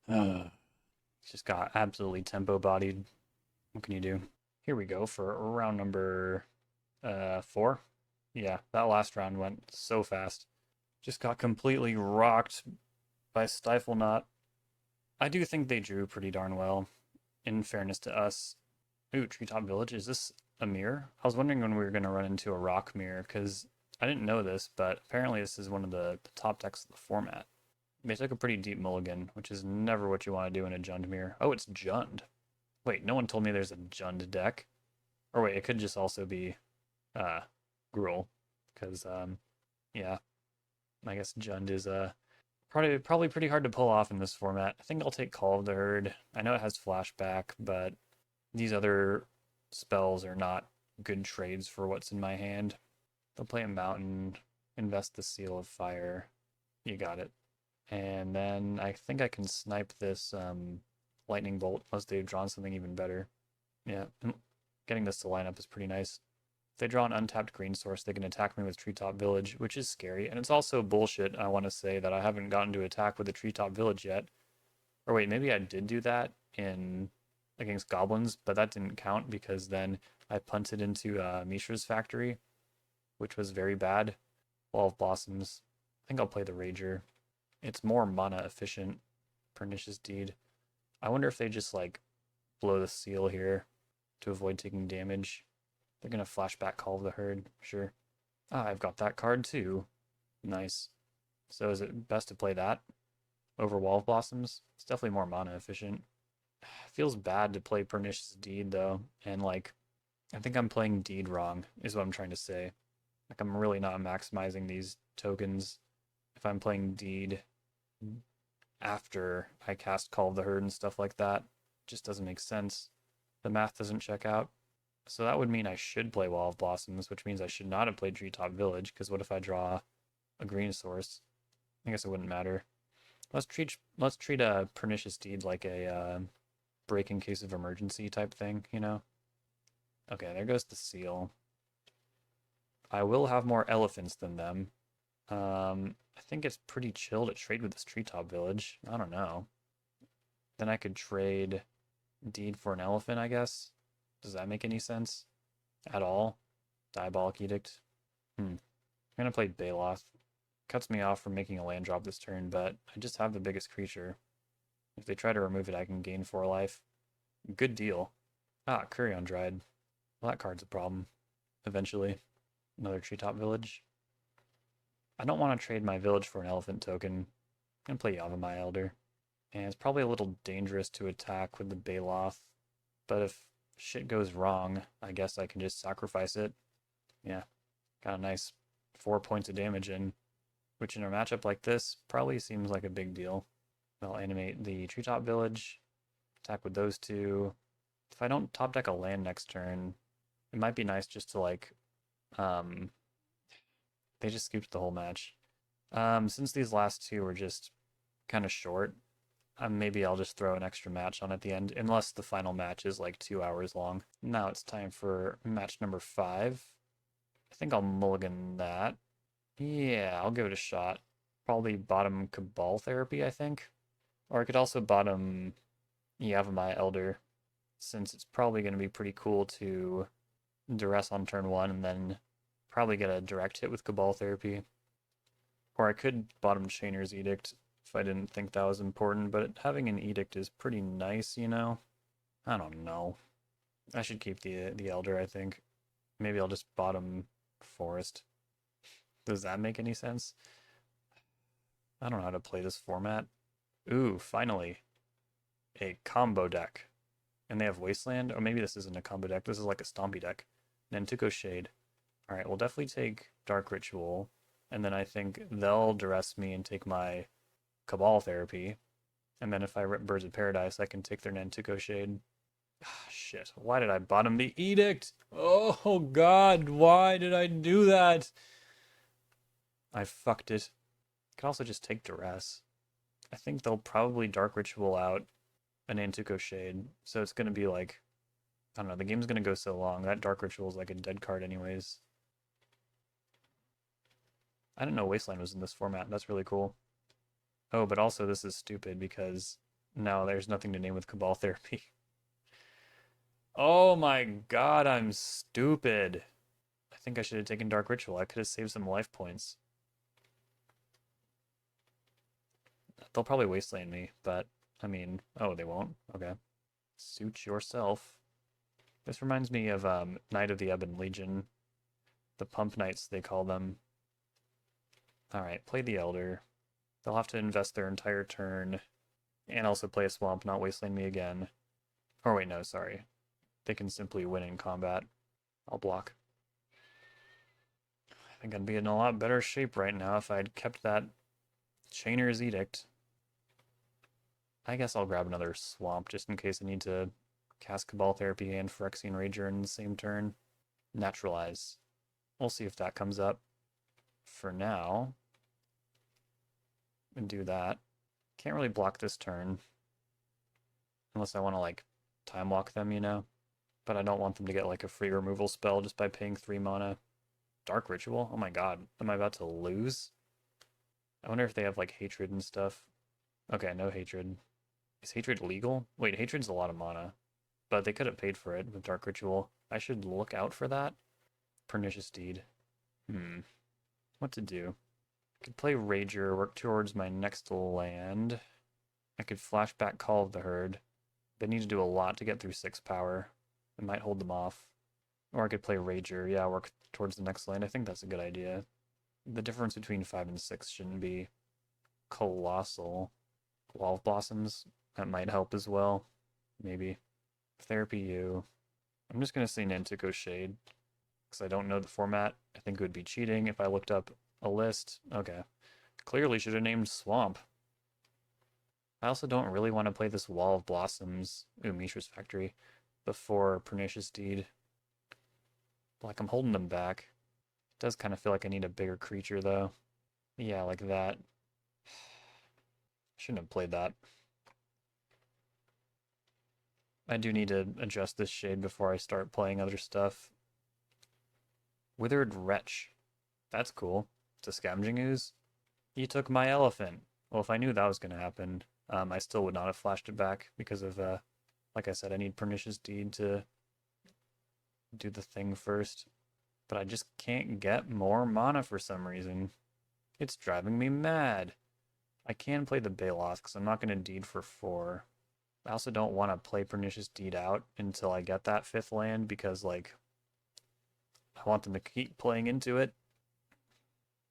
Just got absolutely tempo bodied. What can you do? Here we go for round number 4. Yeah, that last round went so fast. Just got completely rocked by Stifle Knot. I do think they drew pretty darn well, in fairness to us. Ooh, Treetop Village, is this a mirror? I was wondering when we were going to run into a rock mirror, because I didn't know this, but apparently this is one of the top decks of the format. They took a pretty deep mulligan, which is never what you want to do in a Jund mirror. Oh, it's Jund. Wait, no one told me there's a Jund deck. Or wait, it could just also be Gruul, because, yeah, I guess Jund is probably pretty hard to pull off in this format. I think I'll take Call of the Herd. I know it has flashback, but these other spells are not good trades for what's in my hand. They'll play a Mountain, invest the Seal of Fire. You got it. And then I think I can snipe this Lightning Bolt unless they've drawn something even better. Yeah, getting this to line up is pretty nice. If they draw an untapped green source, they can attack me with Treetop Village, which is scary. And it's also bullshit, I want to say, that I haven't gotten to attack with the Treetop Village yet. Or wait, maybe I did do that against Goblins, but that didn't count because then I punted into Mishra's Factory, which was very bad. Wall of Blossoms. I think I'll play the Rager. It's more mana efficient. Pernicious Deed. I wonder if they just like blow the seal here to avoid taking damage. They're gonna flashback Call of the Herd, sure. Ah, I've got that card too. Nice. So is it best to play that over Wall of Blossoms? It's definitely more mana efficient. Feels bad to play Pernicious Deed though, and like I think I'm playing Deed wrong, is what I'm trying to say. Like I'm really not maximizing these tokens if I'm playing Deed after I cast Call of the Herd and stuff like that. It just doesn't make sense. The math doesn't check out. So that would mean I should play Wall of Blossoms, which means I should not have played Treetop Village, because what if I draw a green source? I guess it wouldn't matter. Let's treat a Pernicious Deed like a break in case of emergency type thing, you know? Okay, there goes the seal. I will have more elephants than them. I think it's pretty chill to trade with this treetop village. I don't know. Then I could trade Deed for an elephant, I guess. Does that make any sense? At all? Diabolic Edict? I'm gonna play Baloth. Cuts me off from making a land drop this turn, but I just have the biggest creature. If they try to remove it, I can gain 4 life. Good deal. Ah, Courion Dried. Well, that card's a problem. Eventually. Another treetop village. I don't want to trade my village for an elephant token. I'm gonna play Yavimaya Elder. And it's probably a little dangerous to attack with the Baloth, but if shit goes wrong, I guess I can just sacrifice it. Yeah, got a nice 4 points of damage in, which in a matchup like this probably seems like a big deal. I'll animate the treetop village, attack with those two. If I don't top deck a land next turn, it might be nice just to like, they just scooped the whole match. Since these last two were just kind of short, maybe I'll just throw an extra match on at the end, unless the final match is like 2 hours long. Now it's time for match number 5. I think I'll mulligan that. Yeah, I'll give it a shot. Probably bottom Cabal Therapy, I think. Or I could also bottom Yavimaya Elder, since it's probably going to be pretty cool to duress on turn 1 and then probably get a direct hit with Cabal Therapy. Or I could bottom Chainer's Edict if I didn't think that was important, but having an Edict is pretty nice, you know? I don't know. I should keep the Elder, I think. Maybe I'll just bottom Forest. Does that make any sense? I don't know how to play this format. Ooh, finally. A combo deck. And they have Wasteland? Or maybe this isn't a combo deck. This is like a Stompy deck. Nantuko Shade. Alright, we'll definitely take Dark Ritual. And then I think they'll duress me and take my Cabal Therapy. And then if I rip Birds of Paradise, I can take their Nantuko Shade. Ah, shit. Why did I bottom the Edict? Oh, God. Why did I do that? I fucked it. I could also just take Duress. I think they'll probably Dark Ritual out an Nantuko Shade. So it's going to be like, I don't know, the game's going to go so long. That Dark Ritual is like a dead card anyways. I didn't know Wasteland was in this format. That's really cool. Oh, but also this is stupid because now there's nothing to name with Cabal Therapy. Oh my god, I'm stupid. I think I should have taken Dark Ritual. I could have saved some life points. They'll probably Wasteland me, but, I mean, oh, they won't? Okay. Suit yourself. This reminds me of Knight of the Ebon Legion. The Pump Knights, they call them. Alright, play the Elder. They'll have to invest their entire turn, and also play a Swamp, not Wasteland me again. Or wait, no, sorry. They can simply win in combat. I'll block. I think I'd be in a lot better shape right now if I'd kept that Chainer's Edict. I guess I'll grab another Swamp just in case I need to cast Cabal Therapy and Phyrexian Rager in the same turn. Naturalize. We'll see if that comes up. For now, and do that. Can't really block this turn. Unless I want to, like, time walk them, you know? But I don't want them to get, like, a free removal spell just by paying 3 mana. Dark Ritual? Oh my god. Am I about to lose? I wonder if they have, like, Hatred and stuff. Okay, no Hatred. Is Hatred legal? Wait, Hatred's a lot of mana. But they could have paid for it with Dark Ritual. I should look out for that. Pernicious Deed. What to do? I could play Rager, work towards my next land. I could flashback Call of the Herd. They need to do a lot to get through 6 power. It might hold them off. Or I could play Rager, yeah, work towards the next land. I think that's a good idea. The difference between 5 and 6 shouldn't be colossal. Wall of Blossoms, that might help as well. Maybe. Therapy U. I'm just going to say Nantuko Shade, because I don't know the format. I think it would be cheating if I looked up a list. Okay. Clearly should have named Swamp. I also don't really want to play this Wall of Blossoms, Mishra's Factory, before Pernicious Deed. Like, I'm holding them back. It does kind of feel like I need a bigger creature, though. Yeah, like that. Shouldn't have played that. I do need to adjust this shade before I start playing other stuff. Withered Wretch. That's cool. It's a Scavenging Ooze. You took my elephant. Well, if I knew that was going to happen, I still would not have flashed it back because of, like I said, I need Pernicious Deed to do the thing first. But I just can't get more mana for some reason. It's driving me mad. I can play the Baloth because I'm not going to deed for 4. I also don't want to play Pernicious Deed out until I get that 5th land because, like, I want them to keep playing into it.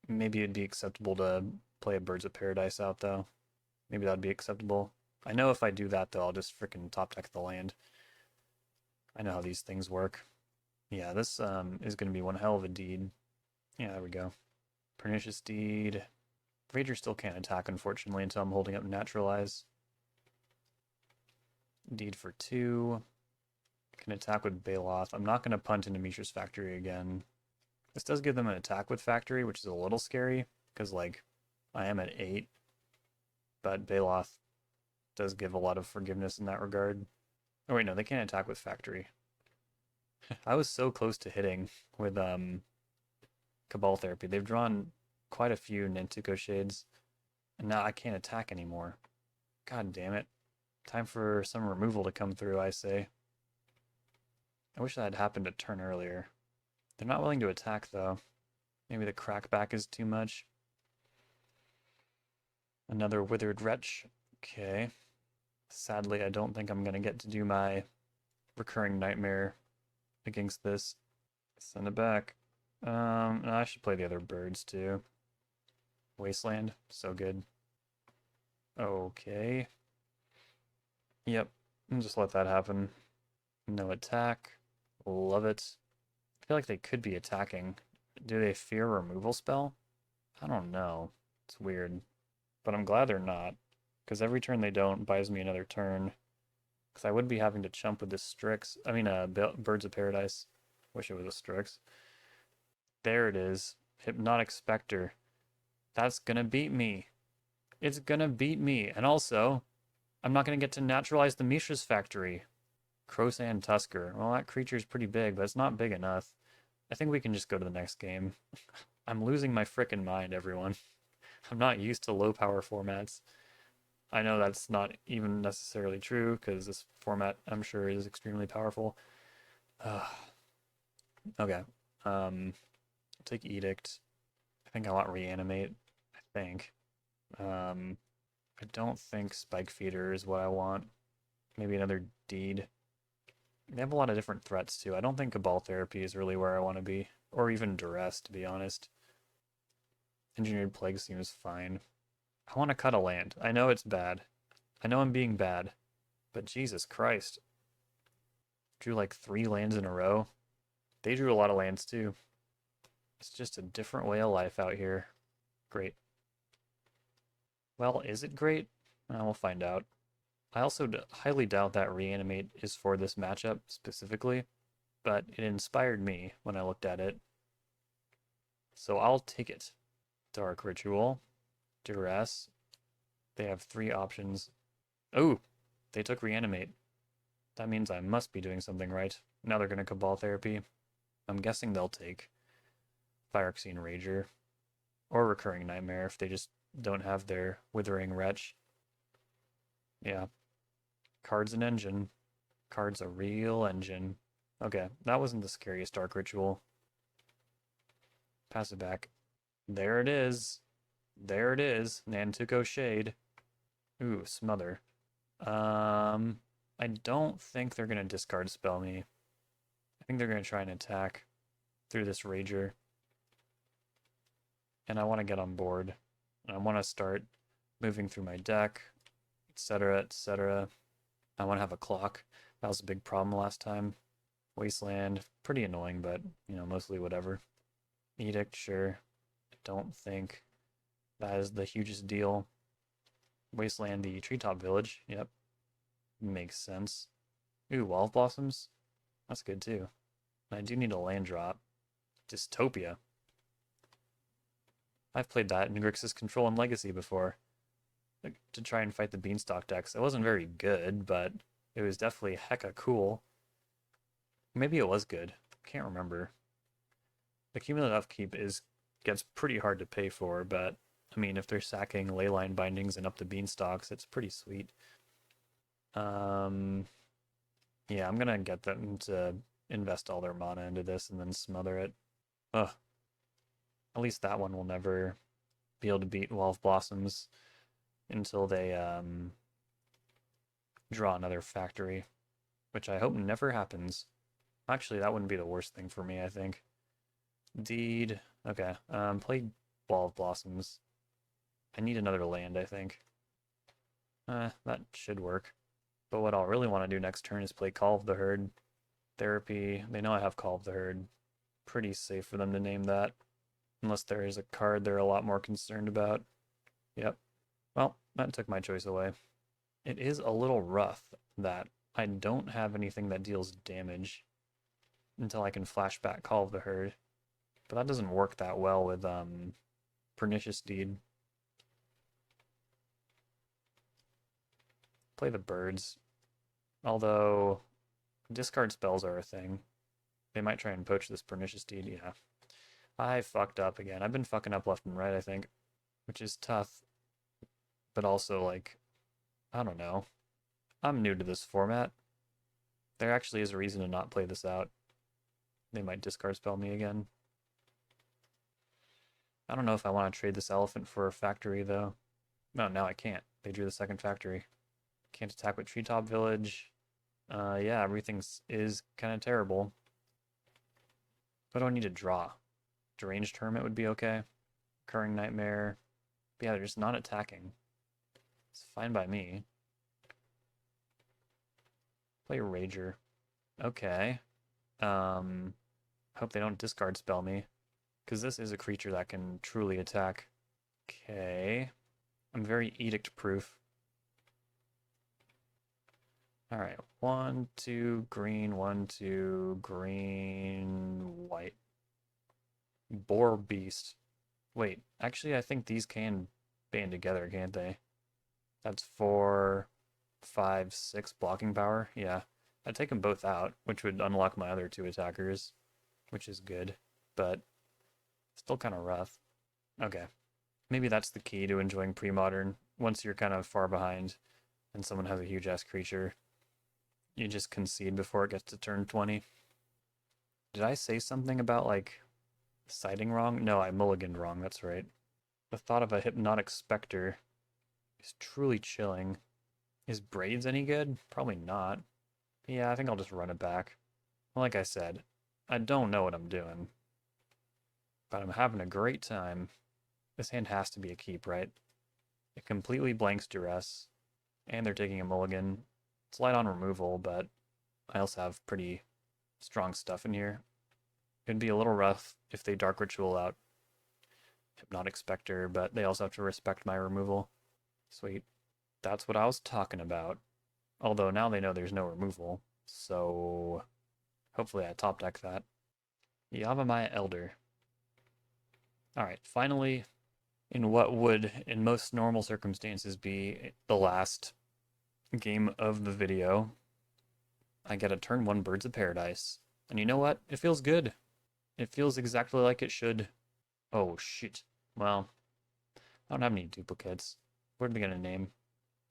Maybe it'd be acceptable to play a Birds of Paradise out, though. Maybe that'd be acceptable. I know if I do that, though, I'll just freaking top deck the land. I know how these things work. Yeah, this is going to be one hell of a deed. Yeah, there we go. Pernicious Deed. Rager still can't attack, unfortunately, until I'm holding up Naturalize. Deed for 2. Can attack with Baloth. I'm not going to punt into Mishra's Factory again. This does give them an attack with Factory, which is a little scary, because, like, I am at 8. But Baloth does give a lot of forgiveness in that regard. Oh wait, no, they can't attack with Factory. I was so close to hitting with Cabal Therapy. They've drawn quite a few Nantuko Shades, and now I can't attack anymore. God damn it. Time for some removal to come through, I say. I wish that had happened a turn earlier. They're not willing to attack, though. Maybe the crackback is too much. Another Withered Wretch. Okay. Sadly, I don't think I'm going to get to do my Recurring Nightmare against this. Send it back. No, I should play the other birds, too. Wasteland. So good. Okay. Yep. Just let that happen. No attack. Love it. I feel like they could be attacking. Do they fear removal spell? I don't know. It's weird. But I'm glad they're not. Because every turn they don't buys me another turn. Because I would be having to chump with this Strix. I mean, Birds of Paradise. Wish it was a Strix. There it is. Hypnotic Spectre. That's gonna beat me. It's gonna beat me. And also, I'm not gonna get to naturalize the Mishra's Factory. Crowsand Tusker. Well, that creature's pretty big, but it's not big enough. I think we can just go to the next game. I'm losing my frickin' mind, everyone. I'm not used to low power formats. I know that's not even necessarily true, because this format, I'm sure, is extremely powerful. Okay. Take Edict. I think I want Reanimate. I think. I don't think Spike Feeder is what I want. Maybe another Deed. They have a lot of different threats, too. I don't think Cabal Therapy is really where I want to be. Or even Duress, to be honest. Engineered Plague seems fine. I want to cut a land. I know it's bad. I know I'm being bad. But Jesus Christ. Drew like 3 lands in a row. They drew a lot of lands, too. It's just a different way of life out here. Great. Well, is it great? We'll find out. I also highly doubt that Reanimate is for this matchup specifically, but it inspired me when I looked at it. So I'll take it. Dark Ritual. Duress. They have 3 options. Oh! They took Reanimate. That means I must be doing something right. Now they're going to Cabal Therapy. I'm guessing they'll take Phyrexian Rager. Or Recurring Nightmare if they just don't have their Withering Wretch. Yeah. Card's an engine. Card's a real engine. Okay, that wasn't the scariest Dark Ritual. Pass it back. There it is. There it is. Nantuko Shade. Ooh, Smother. I don't think they're going to discard spell me. I think they're going to try and attack through this Rager. And I want to get on board. And I want to start moving through my deck, etc., etc. I want to have a clock. That was a big problem last time. Wasteland, pretty annoying, but, you know, mostly whatever. Edict, sure. I don't think that is the hugest deal. Wasteland, the Treetop Village, yep. Makes sense. Ooh, Wall of Blossoms? That's good, too. And I do need a land drop. Dystopia. I've played that in Grixis Control and Legacy before. like, to try and fight the Beanstalk decks. It wasn't very good, but it was definitely hecka cool. Maybe it was good. Can't remember. The cumulative upkeep gets pretty hard to pay for, but I mean, if they're sacking Leyline Bindings and up the Beanstalks, it's pretty sweet. Yeah, I'm gonna get them to invest all their mana into this and then smother it. Ugh. At least that one will never be able to beat Wall of Blossoms until they draw another factory, which I hope never happens. Actually, that wouldn't be the worst thing for me, I think. Deed. Okay. Play Wall of Blossoms. I need another land, I think. That should work. But what I'll really want to do next turn is play Call of the Herd. Therapy. They know I have Call of the Herd. Pretty safe for them to name that. Unless there is a card they're a lot more concerned about. Yep. Well, that took my choice away. It is a little rough that I don't have anything that deals damage until I can flashback Call of the Herd. But that doesn't work that well with Pernicious Deed. Play the birds. Although discard spells are a thing. They might try and poach this Pernicious Deed, yeah. I fucked up again. I've been fucking up left and right, I think. Which is tough. But also, like, I don't know. I'm new to this format. There actually is a reason to not play this out. They might discard spell me again. I don't know if I want to trade this elephant for a factory, though. No, now I can't. They drew the second factory. Can't attack with Treetop Village. Yeah, everything is kind of terrible. What do I need to draw? Deranged Hermit would be okay. Recurring Nightmare. But yeah, they're just not attacking. It's fine by me. Play Rager. Okay. Hope they don't discard spell me. Because this is a creature that can truly attack. Okay. I'm very edict proof. Alright, 1, 2, green, 1, 2, green, white. Boar Beast. Wait, actually I think these can band together, can't they? That's 4, 5, 6 blocking power. Yeah, I'd take them both out, which would unlock my other 2 attackers, which is good, but still kind of rough. Okay, maybe that's the key to enjoying Premodern. Once you're kind of far behind and someone has a huge-ass creature, you just concede before it gets to turn 20. Did I say something about, like, siding wrong? No, I mulliganed wrong, that's right. The thought of a Hypnotic Spectre is truly chilling. Is Braids any good? Probably not. Yeah, I think I'll just run it back. Like I said, I don't know what I'm doing. But I'm having a great time. This hand has to be a keep, right? It completely blanks Duress. And they're taking a mulligan. It's light on removal, but I also have pretty strong stuff in here. It'd be a little rough if they Dark Ritual out Hypnotic Spectre, but they also have to respect my removal. Sweet. That's what I was talking about. Although now they know there's no removal, so hopefully I top deck that. Yavimaya Elder. Alright, finally, in what would, in most normal circumstances, be the last game of the video, I get a turn 1 Birds of Paradise. And you know what? It feels good. It feels exactly like it should. Oh, shit. Well, I don't have any duplicates. What are they gonna name?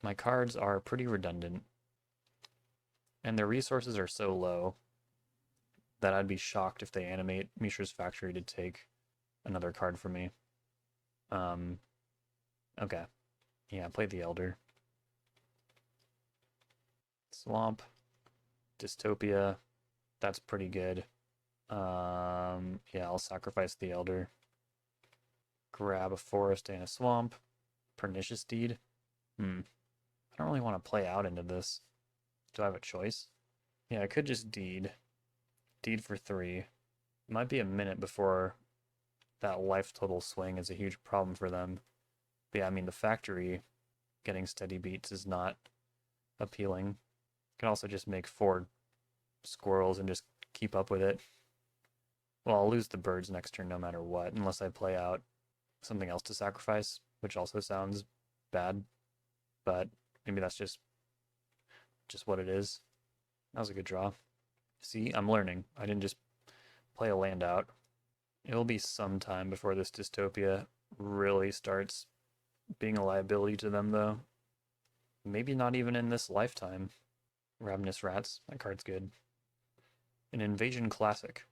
My cards are pretty redundant. And their resources are so low that I'd be shocked if they animate Mishra's Factory to take another card from me. Okay. Yeah, play the Elder. Swamp. Dystopia. That's pretty good. Yeah, I'll sacrifice the Elder. Grab a forest and a swamp. Pernicious Deed. I don't really want to play out into this. Do I have a choice? Yeah, I could just Deed. Deed for 3. It might be a minute before that life total swing is a huge problem for them. But yeah, I mean, the factory getting steady beats is not appealing. Can also just make 4 squirrels and just keep up with it. Well, I'll lose the birds next turn no matter what, unless I play out something else to sacrifice, which also sounds bad. but maybe that's just what it is. That was a good draw. See, I'm learning. I didn't just play a land out. It'll be some time before this dystopia really starts being a liability to them, though. Maybe not even in this lifetime. Ravenous Rats, that card's good. An Invasion Classic.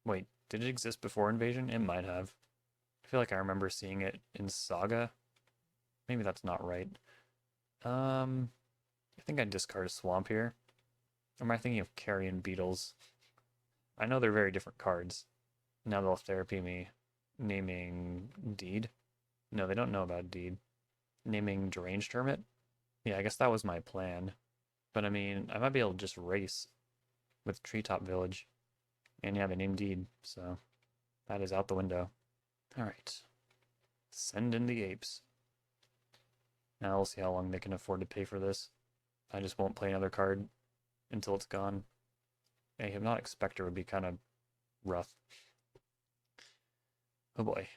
Wait, did it exist before Invasion? It might have. I feel like I remember seeing it in Saga. Maybe that's not right. I think I'd discard a Swamp here. Or am I thinking of Carrion Beetles? I know they're very different cards. Now they'll therapy me. Naming Deed? No, they don't know about Deed. Naming Deranged Hermit? Yeah, I guess that was my plan. But I mean, I might be able to just race with Treetop Village. And yeah, they named Deed, so that is out the window. Alright. Send in the apes. Now we'll see how long they can afford to pay for this. I just won't play another card until it's gone. A Hypnotic Spectre would be kind of rough. Oh boy.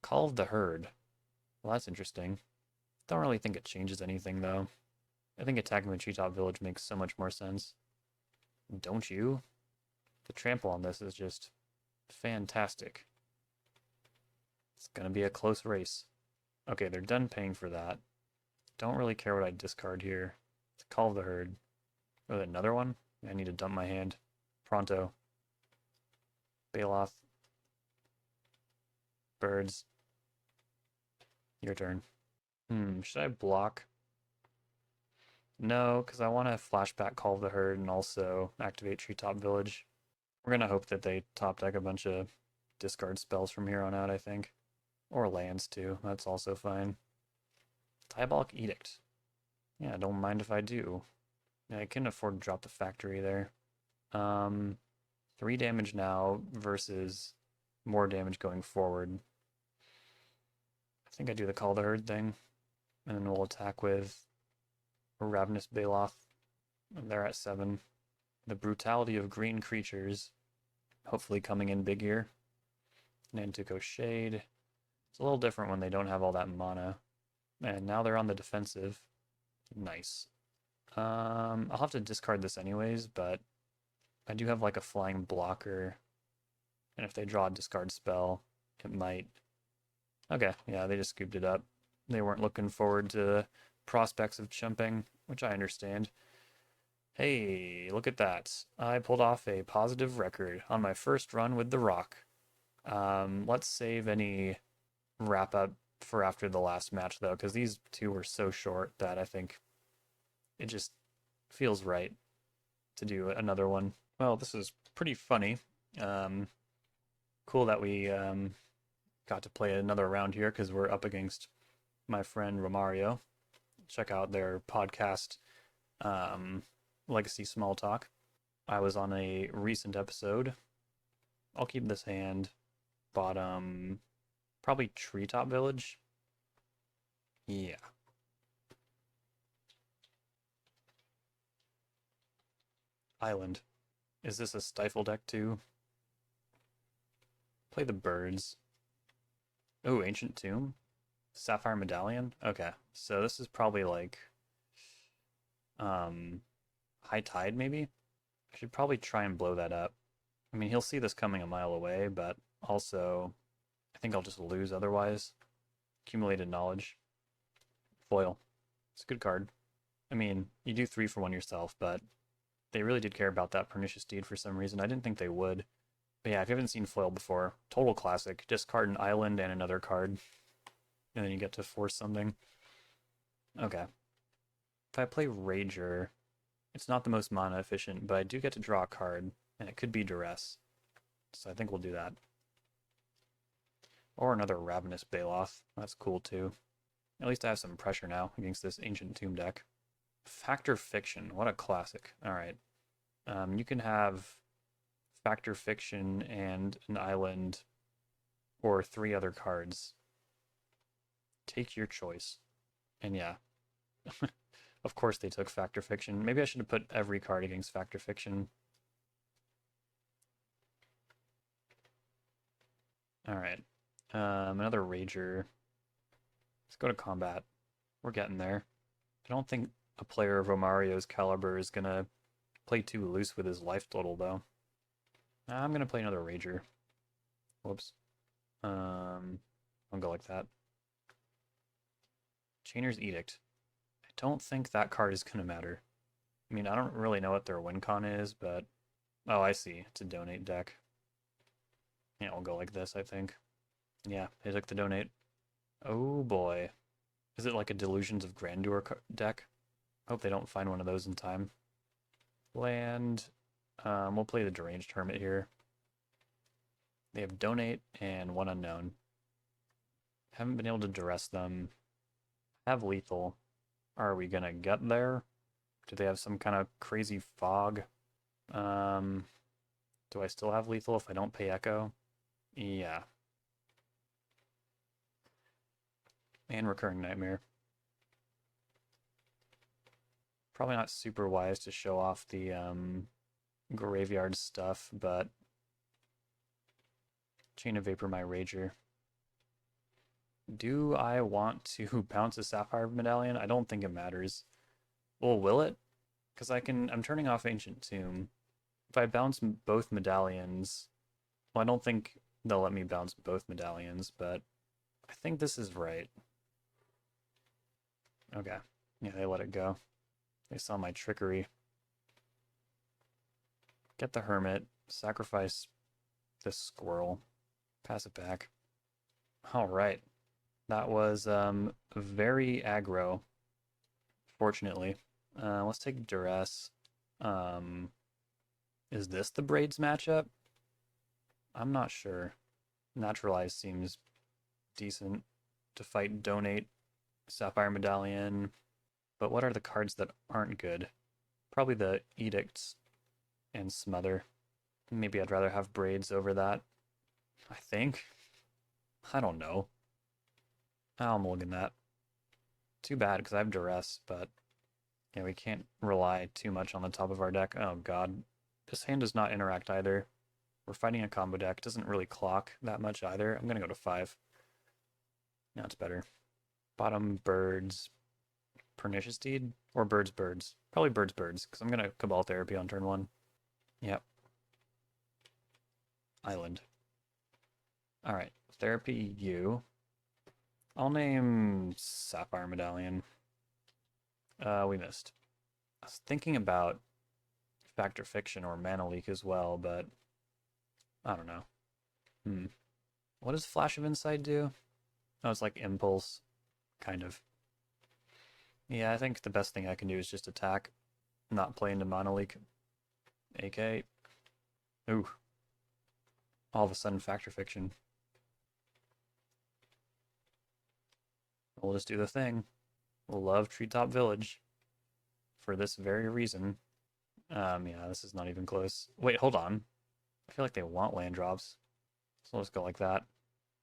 Call of the Herd. Well, that's interesting. Don't really think it changes anything, though. I think attacking the Treetop Village makes so much more sense. Don't you? The trample on this is just fantastic. It's gonna be a close race. Okay, they're done paying for that. Don't really care what I discard here. It's Call of the Herd. Oh, another one? I need to dump my hand. Pronto. Baloth. Birds. Your turn. Should I block? No, because I want to flashback Call of the Herd and also activate Treetop Village. We're going to hope that they top deck a bunch of discard spells from here on out, I think. Or lands, too. That's also fine. Diabolic Edict. Yeah, don't mind if I do. Yeah, I can afford to drop the factory there. 3 damage now versus more damage going forward. I think I do the Call of the Herd thing. And then we'll attack with Ravenous Baloth. They're at 7. The Brutality of Green Creatures. Hopefully coming in big here. Nantuko Shade. It's a little different when they don't have all that mana. And now they're on the defensive. Nice. I'll have to discard this anyways, but I do have like a flying blocker. And if they draw a discard spell, it might... Okay, yeah, they just scooped it up. They weren't looking forward to prospects of chumping, which I understand. Hey, look at that. I pulled off a positive record on my first run with the Rock. Let's save any wrap-up for after the last match, though, because these two were so short that I think it just feels right to do another one. Well, this is pretty funny. Cool that we got to play another round here because we're up against my friend Romario. Check out their podcast, Legacy Small Talk. I was on a recent episode. I'll keep this hand. Bottom, probably Treetop Village. Yeah. Island. Is this a Stifle deck too? Play the birds. Oh, Ancient Tomb? Sapphire Medallion? Okay, so this is probably like High Tide maybe? I should probably try and blow that up. I mean, he'll see this coming a mile away, but also I think I'll just lose otherwise. Accumulated Knowledge. Foil. It's a good card. I mean, you do 3 for 1 yourself, but they really did care about that Pernicious Deed for some reason. I didn't think they would. But yeah, if you haven't seen Foil before, total classic. Discard an island and another card. And then you get to force something. Okay. If I play Rager, it's not the most mana efficient, but I do get to draw a card, and it could be Duress. So I think we'll do that. Or another Ravenous Baloth. That's cool too. At least I have some pressure now against this Ancient Tomb deck. Factor Fiction. What a classic. Alright. You can have Factor Fiction and an island or 3 other cards. Take your choice. And yeah. Of course they took Factor Fiction. Maybe I should have put every card against Factor Fiction. Alright. Another Rager. Let's go to combat. We're getting there. I don't think a player of Romario's caliber is gonna play too loose with his life total, though. I'm gonna play another Rager. Whoops. I'll go like that. Chainer's Edict. I don't think that card is gonna matter. I mean, I don't really know what their win con is, but... Oh, I see. It's a donate deck. Yeah, we'll go like this, I think. Yeah, they took the donate. Oh boy. Is it like a Delusions of Grandeur deck? Hope they don't find one of those in time. Land. We'll play the Deranged Hermit here. They have donate and one unknown. Haven't been able to duress them. Have lethal. Are we gonna get there? Do they have some kind of crazy fog? Do I still have lethal if I don't pay Echo? Yeah. And Recurring Nightmare. Probably not super wise to show off the graveyard stuff, but Chain of Vapor my Rager. Do I want to bounce a Sapphire Medallion? I don't think it matters. Well, will it? Because I'm turning off Ancient Tomb. If I bounce both medallions, well, I don't think they'll let me bounce both medallions, but I think this is right. Okay. Yeah, they let it go. They saw my trickery. Get the Hermit, sacrifice this squirrel, pass it back. Alright. That was very aggro, fortunately. Let's take Duress. Is this the Braids matchup? I'm not sure. Naturalize seems decent to fight Donate, Sapphire Medallion. But what are the cards that aren't good? Probably the Edicts and Smother. Maybe I'd rather have Braids over that. I think. I don't know. I'll mulligan that. Too bad, because I have Duress, but yeah, we can't rely too much on the top of our deck. Oh god. This hand does not interact either. We're fighting a combo deck. Doesn't really clock that much either. I'm gonna go to 5. Now it's better. Bottom Birds. Pernicious Deed? Or Birds. Probably Birds, because I'm gonna Cabal Therapy on turn 1. Yep. Island. Alright, Therapy you. I'll name Sapphire Medallion. We missed. I was thinking about Factor Fiction or Mana Leak as well, but I don't know. What does Flash of Insight do? Oh, it's like Impulse, kind of. Yeah, I think the best thing I can do is just attack, not play into Mana Leak. AK. Ooh. All of a sudden, Factor Fiction. We'll just do the thing. We'll love Treetop Village. For this very reason. Yeah, this is not even close. Wait, hold on. I feel like they want land drops. So let's go like that.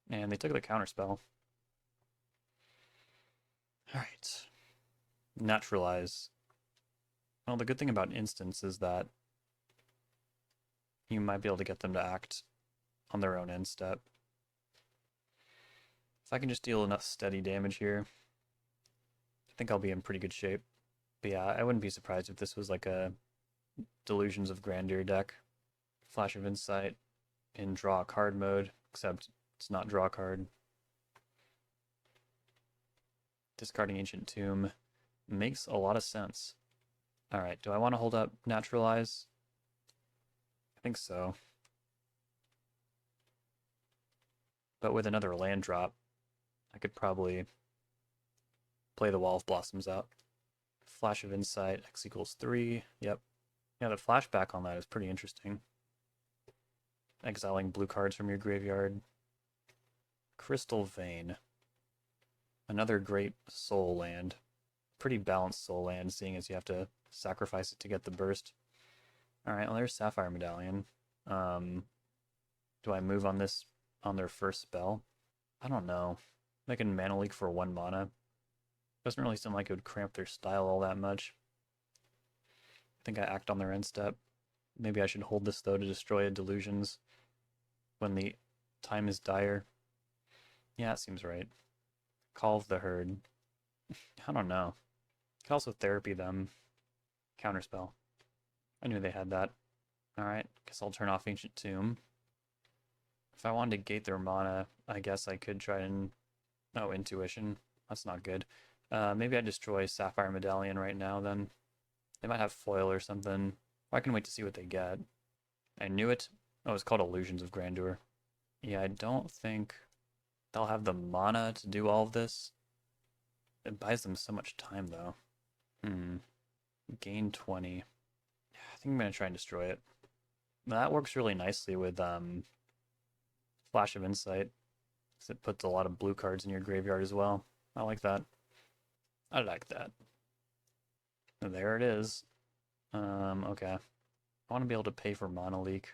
And they took the counterspell. Alright. Naturalize. Well, the good thing about instants is that you might be able to get them to act on their own end step. If I can just deal enough steady damage here, I think I'll be in pretty good shape. But yeah, I wouldn't be surprised if this was like a Delusions of Grandeur deck. Flash of Insight in draw card mode, except it's not draw card. Discarding Ancient Tomb makes a lot of sense. Alright, do I want to hold up Naturalize? I think so. But with another land drop, I could probably play the Wall of Blossoms out. Flash of Insight, X equals 3. Yep. Yeah, the flashback on that is pretty interesting. Exiling blue cards from your graveyard. Crystal Vein. Another great soul land. Pretty balanced soul land, seeing as you have to sacrifice it to get the burst. Alright, well there's Sapphire Medallion. Do I move on this on their first spell? I don't know. Making Mana Leak for 1 mana. Doesn't really seem like it would cramp their style all that much. I think I act on their end step. Maybe I should hold this though to destroy a Delusions when the time is dire. Yeah, it seems right. Call of the Herd. I don't know. Could also therapy them. Counterspell. I knew they had that. Alright, guess I'll turn off Ancient Tomb. If I wanted to gate their mana, I guess I could try and... Oh, Intuition. That's not good. Maybe I destroy Sapphire Medallion right now, then. They might have foil or something. I can wait to see what they get. I knew it. Oh, it's called Illusions of Grandeur. Yeah, I don't think they'll have the mana to do all of this. It buys them so much time, though. Gain 20. I think I'm going to try and destroy it. That works really nicely with Flash of Insight, because it puts a lot of blue cards in your graveyard as well. I like that. I like that. There it is. Okay. I want to be able to pay for Mana Leak,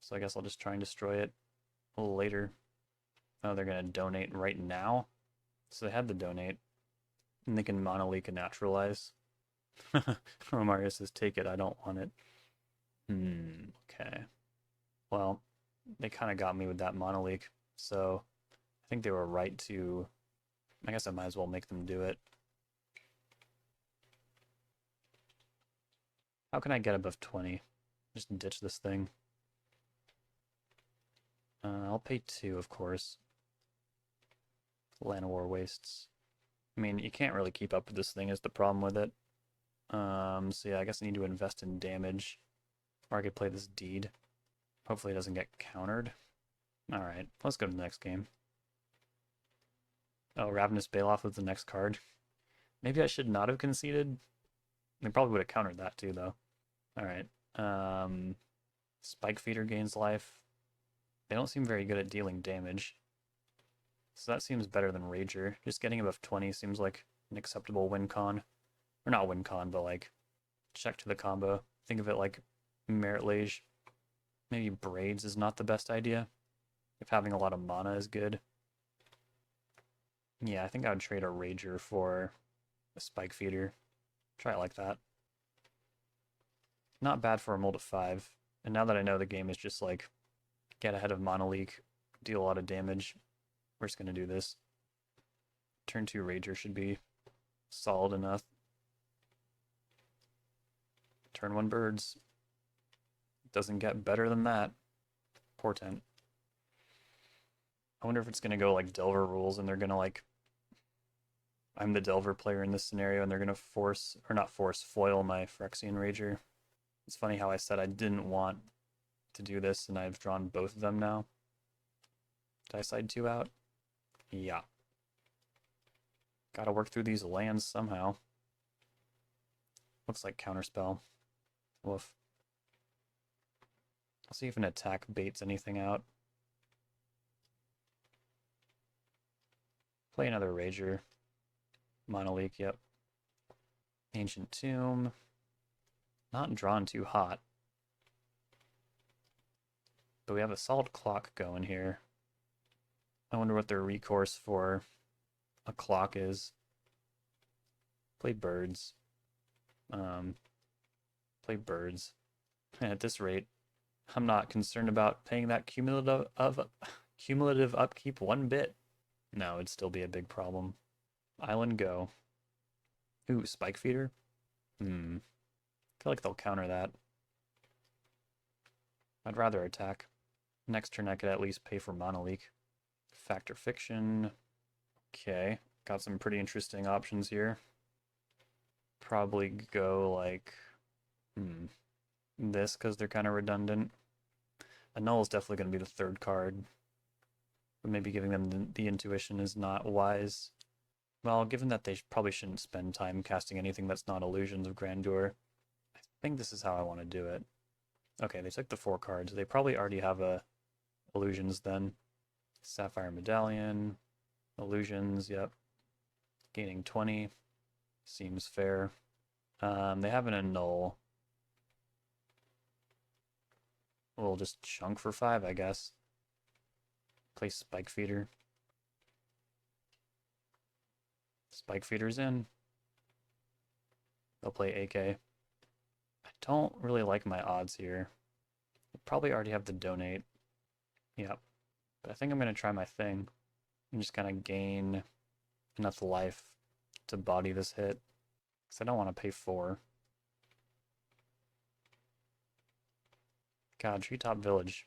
so I guess I'll just try and destroy it a little later. Oh, they're going to donate right now? So they had the donate, and they can Mana Leak and Naturalize. Romario says, take it, I don't want it. Okay. Well, they kind of got me with that Mana Leak, so I think they were right to... I guess I might as well make them do it. How can I get above 20? Just ditch this thing. I'll pay 2, of course. Llanowar Wastes. I mean, you can't really keep up with this thing is the problem with it. So yeah, I guess I need to invest in damage. Or I could play this Deed. Hopefully it doesn't get countered. Alright, let's go to the next game. Oh, Ravenous Baloth was the next card. Maybe I should not have conceded. They probably would have countered that too, though. Alright. Spike Feeder gains life. They don't seem very good at dealing damage. So that seems better than Rager. Just getting above 20 seems like an acceptable win con. Or not win con, but like check to the combo. Think of it like Merit Lage. Maybe Braids is not the best idea. If having a lot of mana is good. Yeah, I think I would trade a Rager for a Spike Feeder. Try it like that. Not bad for a mold of 5. And now that I know the game is just like get ahead of Mana Leak, deal a lot of damage, we're just going to do this. Turn 2 Rager should be solid enough. Turn 1 Birds. Doesn't get better than that. Portent. I wonder if it's going to go like Delver rules and they're going to like... I'm the Delver player in this scenario and they're going to force, or not force, foil my Phyrexian Rager. It's funny how I said I didn't want to do this and I've drawn both of them now. Did I side 2 out? Yeah. Gotta work through these lands somehow. Looks like Counterspell. Woof. I'll see if an attack baits anything out. Play another Rager. Mana Leak, yep. Ancient Tomb. Not drawn too hot. But we have a solid clock going here. I wonder what their recourse for a clock is. Play Birds. Play Birds. And at this rate, I'm not concerned about paying that cumulative upkeep one bit. No, it'd still be a big problem. Island Go. Ooh, Spike Feeder? I feel like they'll counter that. I'd rather attack. Next turn I could at least pay for Mana Leak. Factor Fiction. Okay, got some pretty interesting options here. Probably go like... this, because they're kind of redundant. Annul is definitely going to be the third card. But maybe giving them the intuition is not wise. Well, given that they probably shouldn't spend time casting anything that's not Illusions of Grandeur, I think this is how I want to do it. Okay, they took the 4 cards. They probably already have Illusions then. Sapphire Medallion, Illusions, yep. Gaining 20, seems fair. They have an Annul. We'll just chunk for 5, I guess. Play Spike Feeder. Spike Feeder's in. They'll play AK. I don't really like my odds here. They probably already have the donate. Yep. But I think I'm going to try my thing. And just kind of gain enough life to body this hit. Because I don't want to pay 4. God, Treetop Village.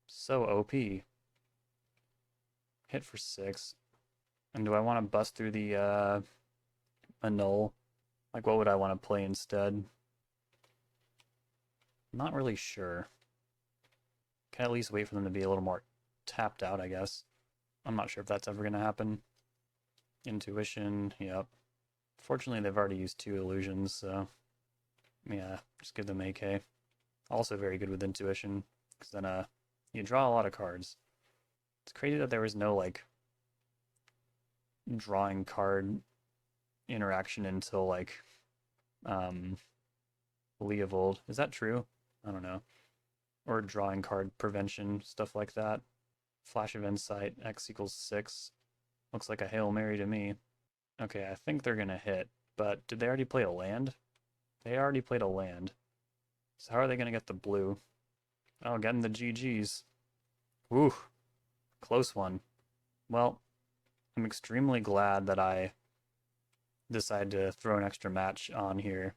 So OP. Hit for 6. And do I want to bust through the annul? Like, what would I want to play instead? Not really sure. Can at least wait for them to be a little more tapped out, I guess. I'm not sure if that's ever going to happen. Intuition, yep. Fortunately, they've already used 2 illusions, so yeah, just give them AK. Also very good with intuition, because then you draw a lot of cards. It's crazy that there was no, like, drawing card interaction until, like, Leovold. Is that true? I don't know. Or drawing card prevention, stuff like that. Flash of Insight, X equals 6. Looks like a Hail Mary to me. Okay, I think they're gonna hit, but did they already play a land? They already played a land. So how are they gonna get the blue? Oh, getting the GGs. Woo, close one. Well, I'm extremely glad that I decided to throw an extra match on here,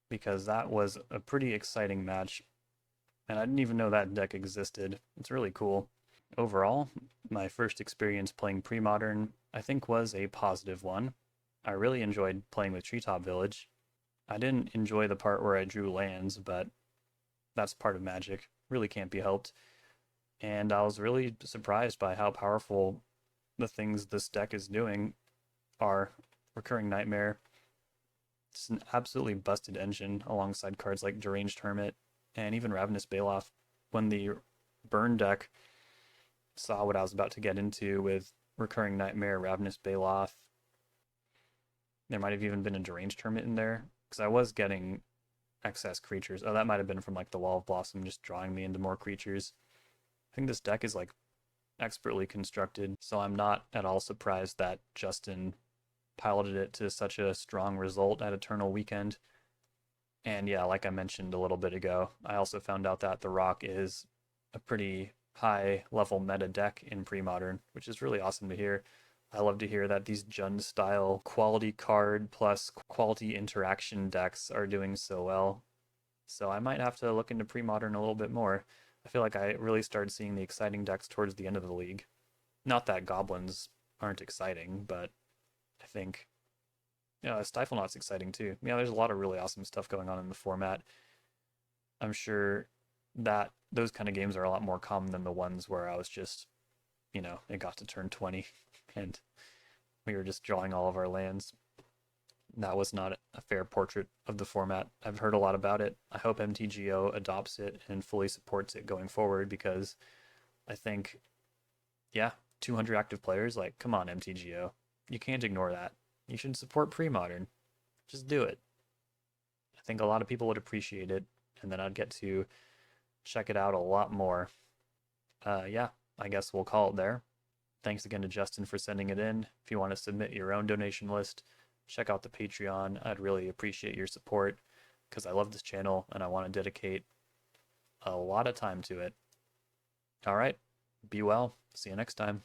because that was a pretty exciting match, and I didn't even know that deck existed. It's really cool. Overall, my first experience playing Premodern, I think, was a positive one. I really enjoyed playing with Treetop Village. I didn't enjoy the part where I drew lands, but that's part of Magic. Really can't be helped. And I was really surprised by how powerful the things this deck is doing are. Recurring Nightmare. It's an absolutely busted engine alongside cards like Deranged Hermit and even Ravenous Baloth. When the burn deck saw what I was about to get into with Recurring Nightmare, Ravenous Baloth, there might have even been a Deranged Hermit in there, because I was getting excess creatures. Oh, that might have been from like the Wall of Blossom just drawing me into more creatures. I think this deck is like expertly constructed, so I'm not at all surprised that Justin piloted it to such a strong result at Eternal Weekend. And yeah, like I mentioned a little bit ago, I also found out that the Rock is a pretty high level meta deck in Premodern, which is really awesome to hear. I love to hear that these Jund style quality card plus quality interaction decks are doing so well. So I might have to look into Premodern a little bit more. I feel like I really started seeing the exciting decks towards the end of the league. Not that goblins aren't exciting, but I think, yeah, Stiflenot's exciting too. Yeah, there's a lot of really awesome stuff going on in the format. I'm sure that those kind of games are a lot more common than the ones where I was just, it got to turn 20 and we were just drawing all of our lands. That was not a fair portrait of the format. I've heard a lot about it. I hope MTGO adopts it and fully supports it going forward, because I think, yeah, 200 active players, like, come on, MTGO. You can't ignore that. You should support Premodern. Just do it. I think a lot of people would appreciate it, and then I'd get to check it out a lot more. Yeah, I guess we'll call it there. Thanks again to Justin for sending it in. If you want to submit your own donation list, check out the Patreon. I'd really appreciate your support, because I love this channel and I want to dedicate a lot of time to it. All right, be well. See you next time.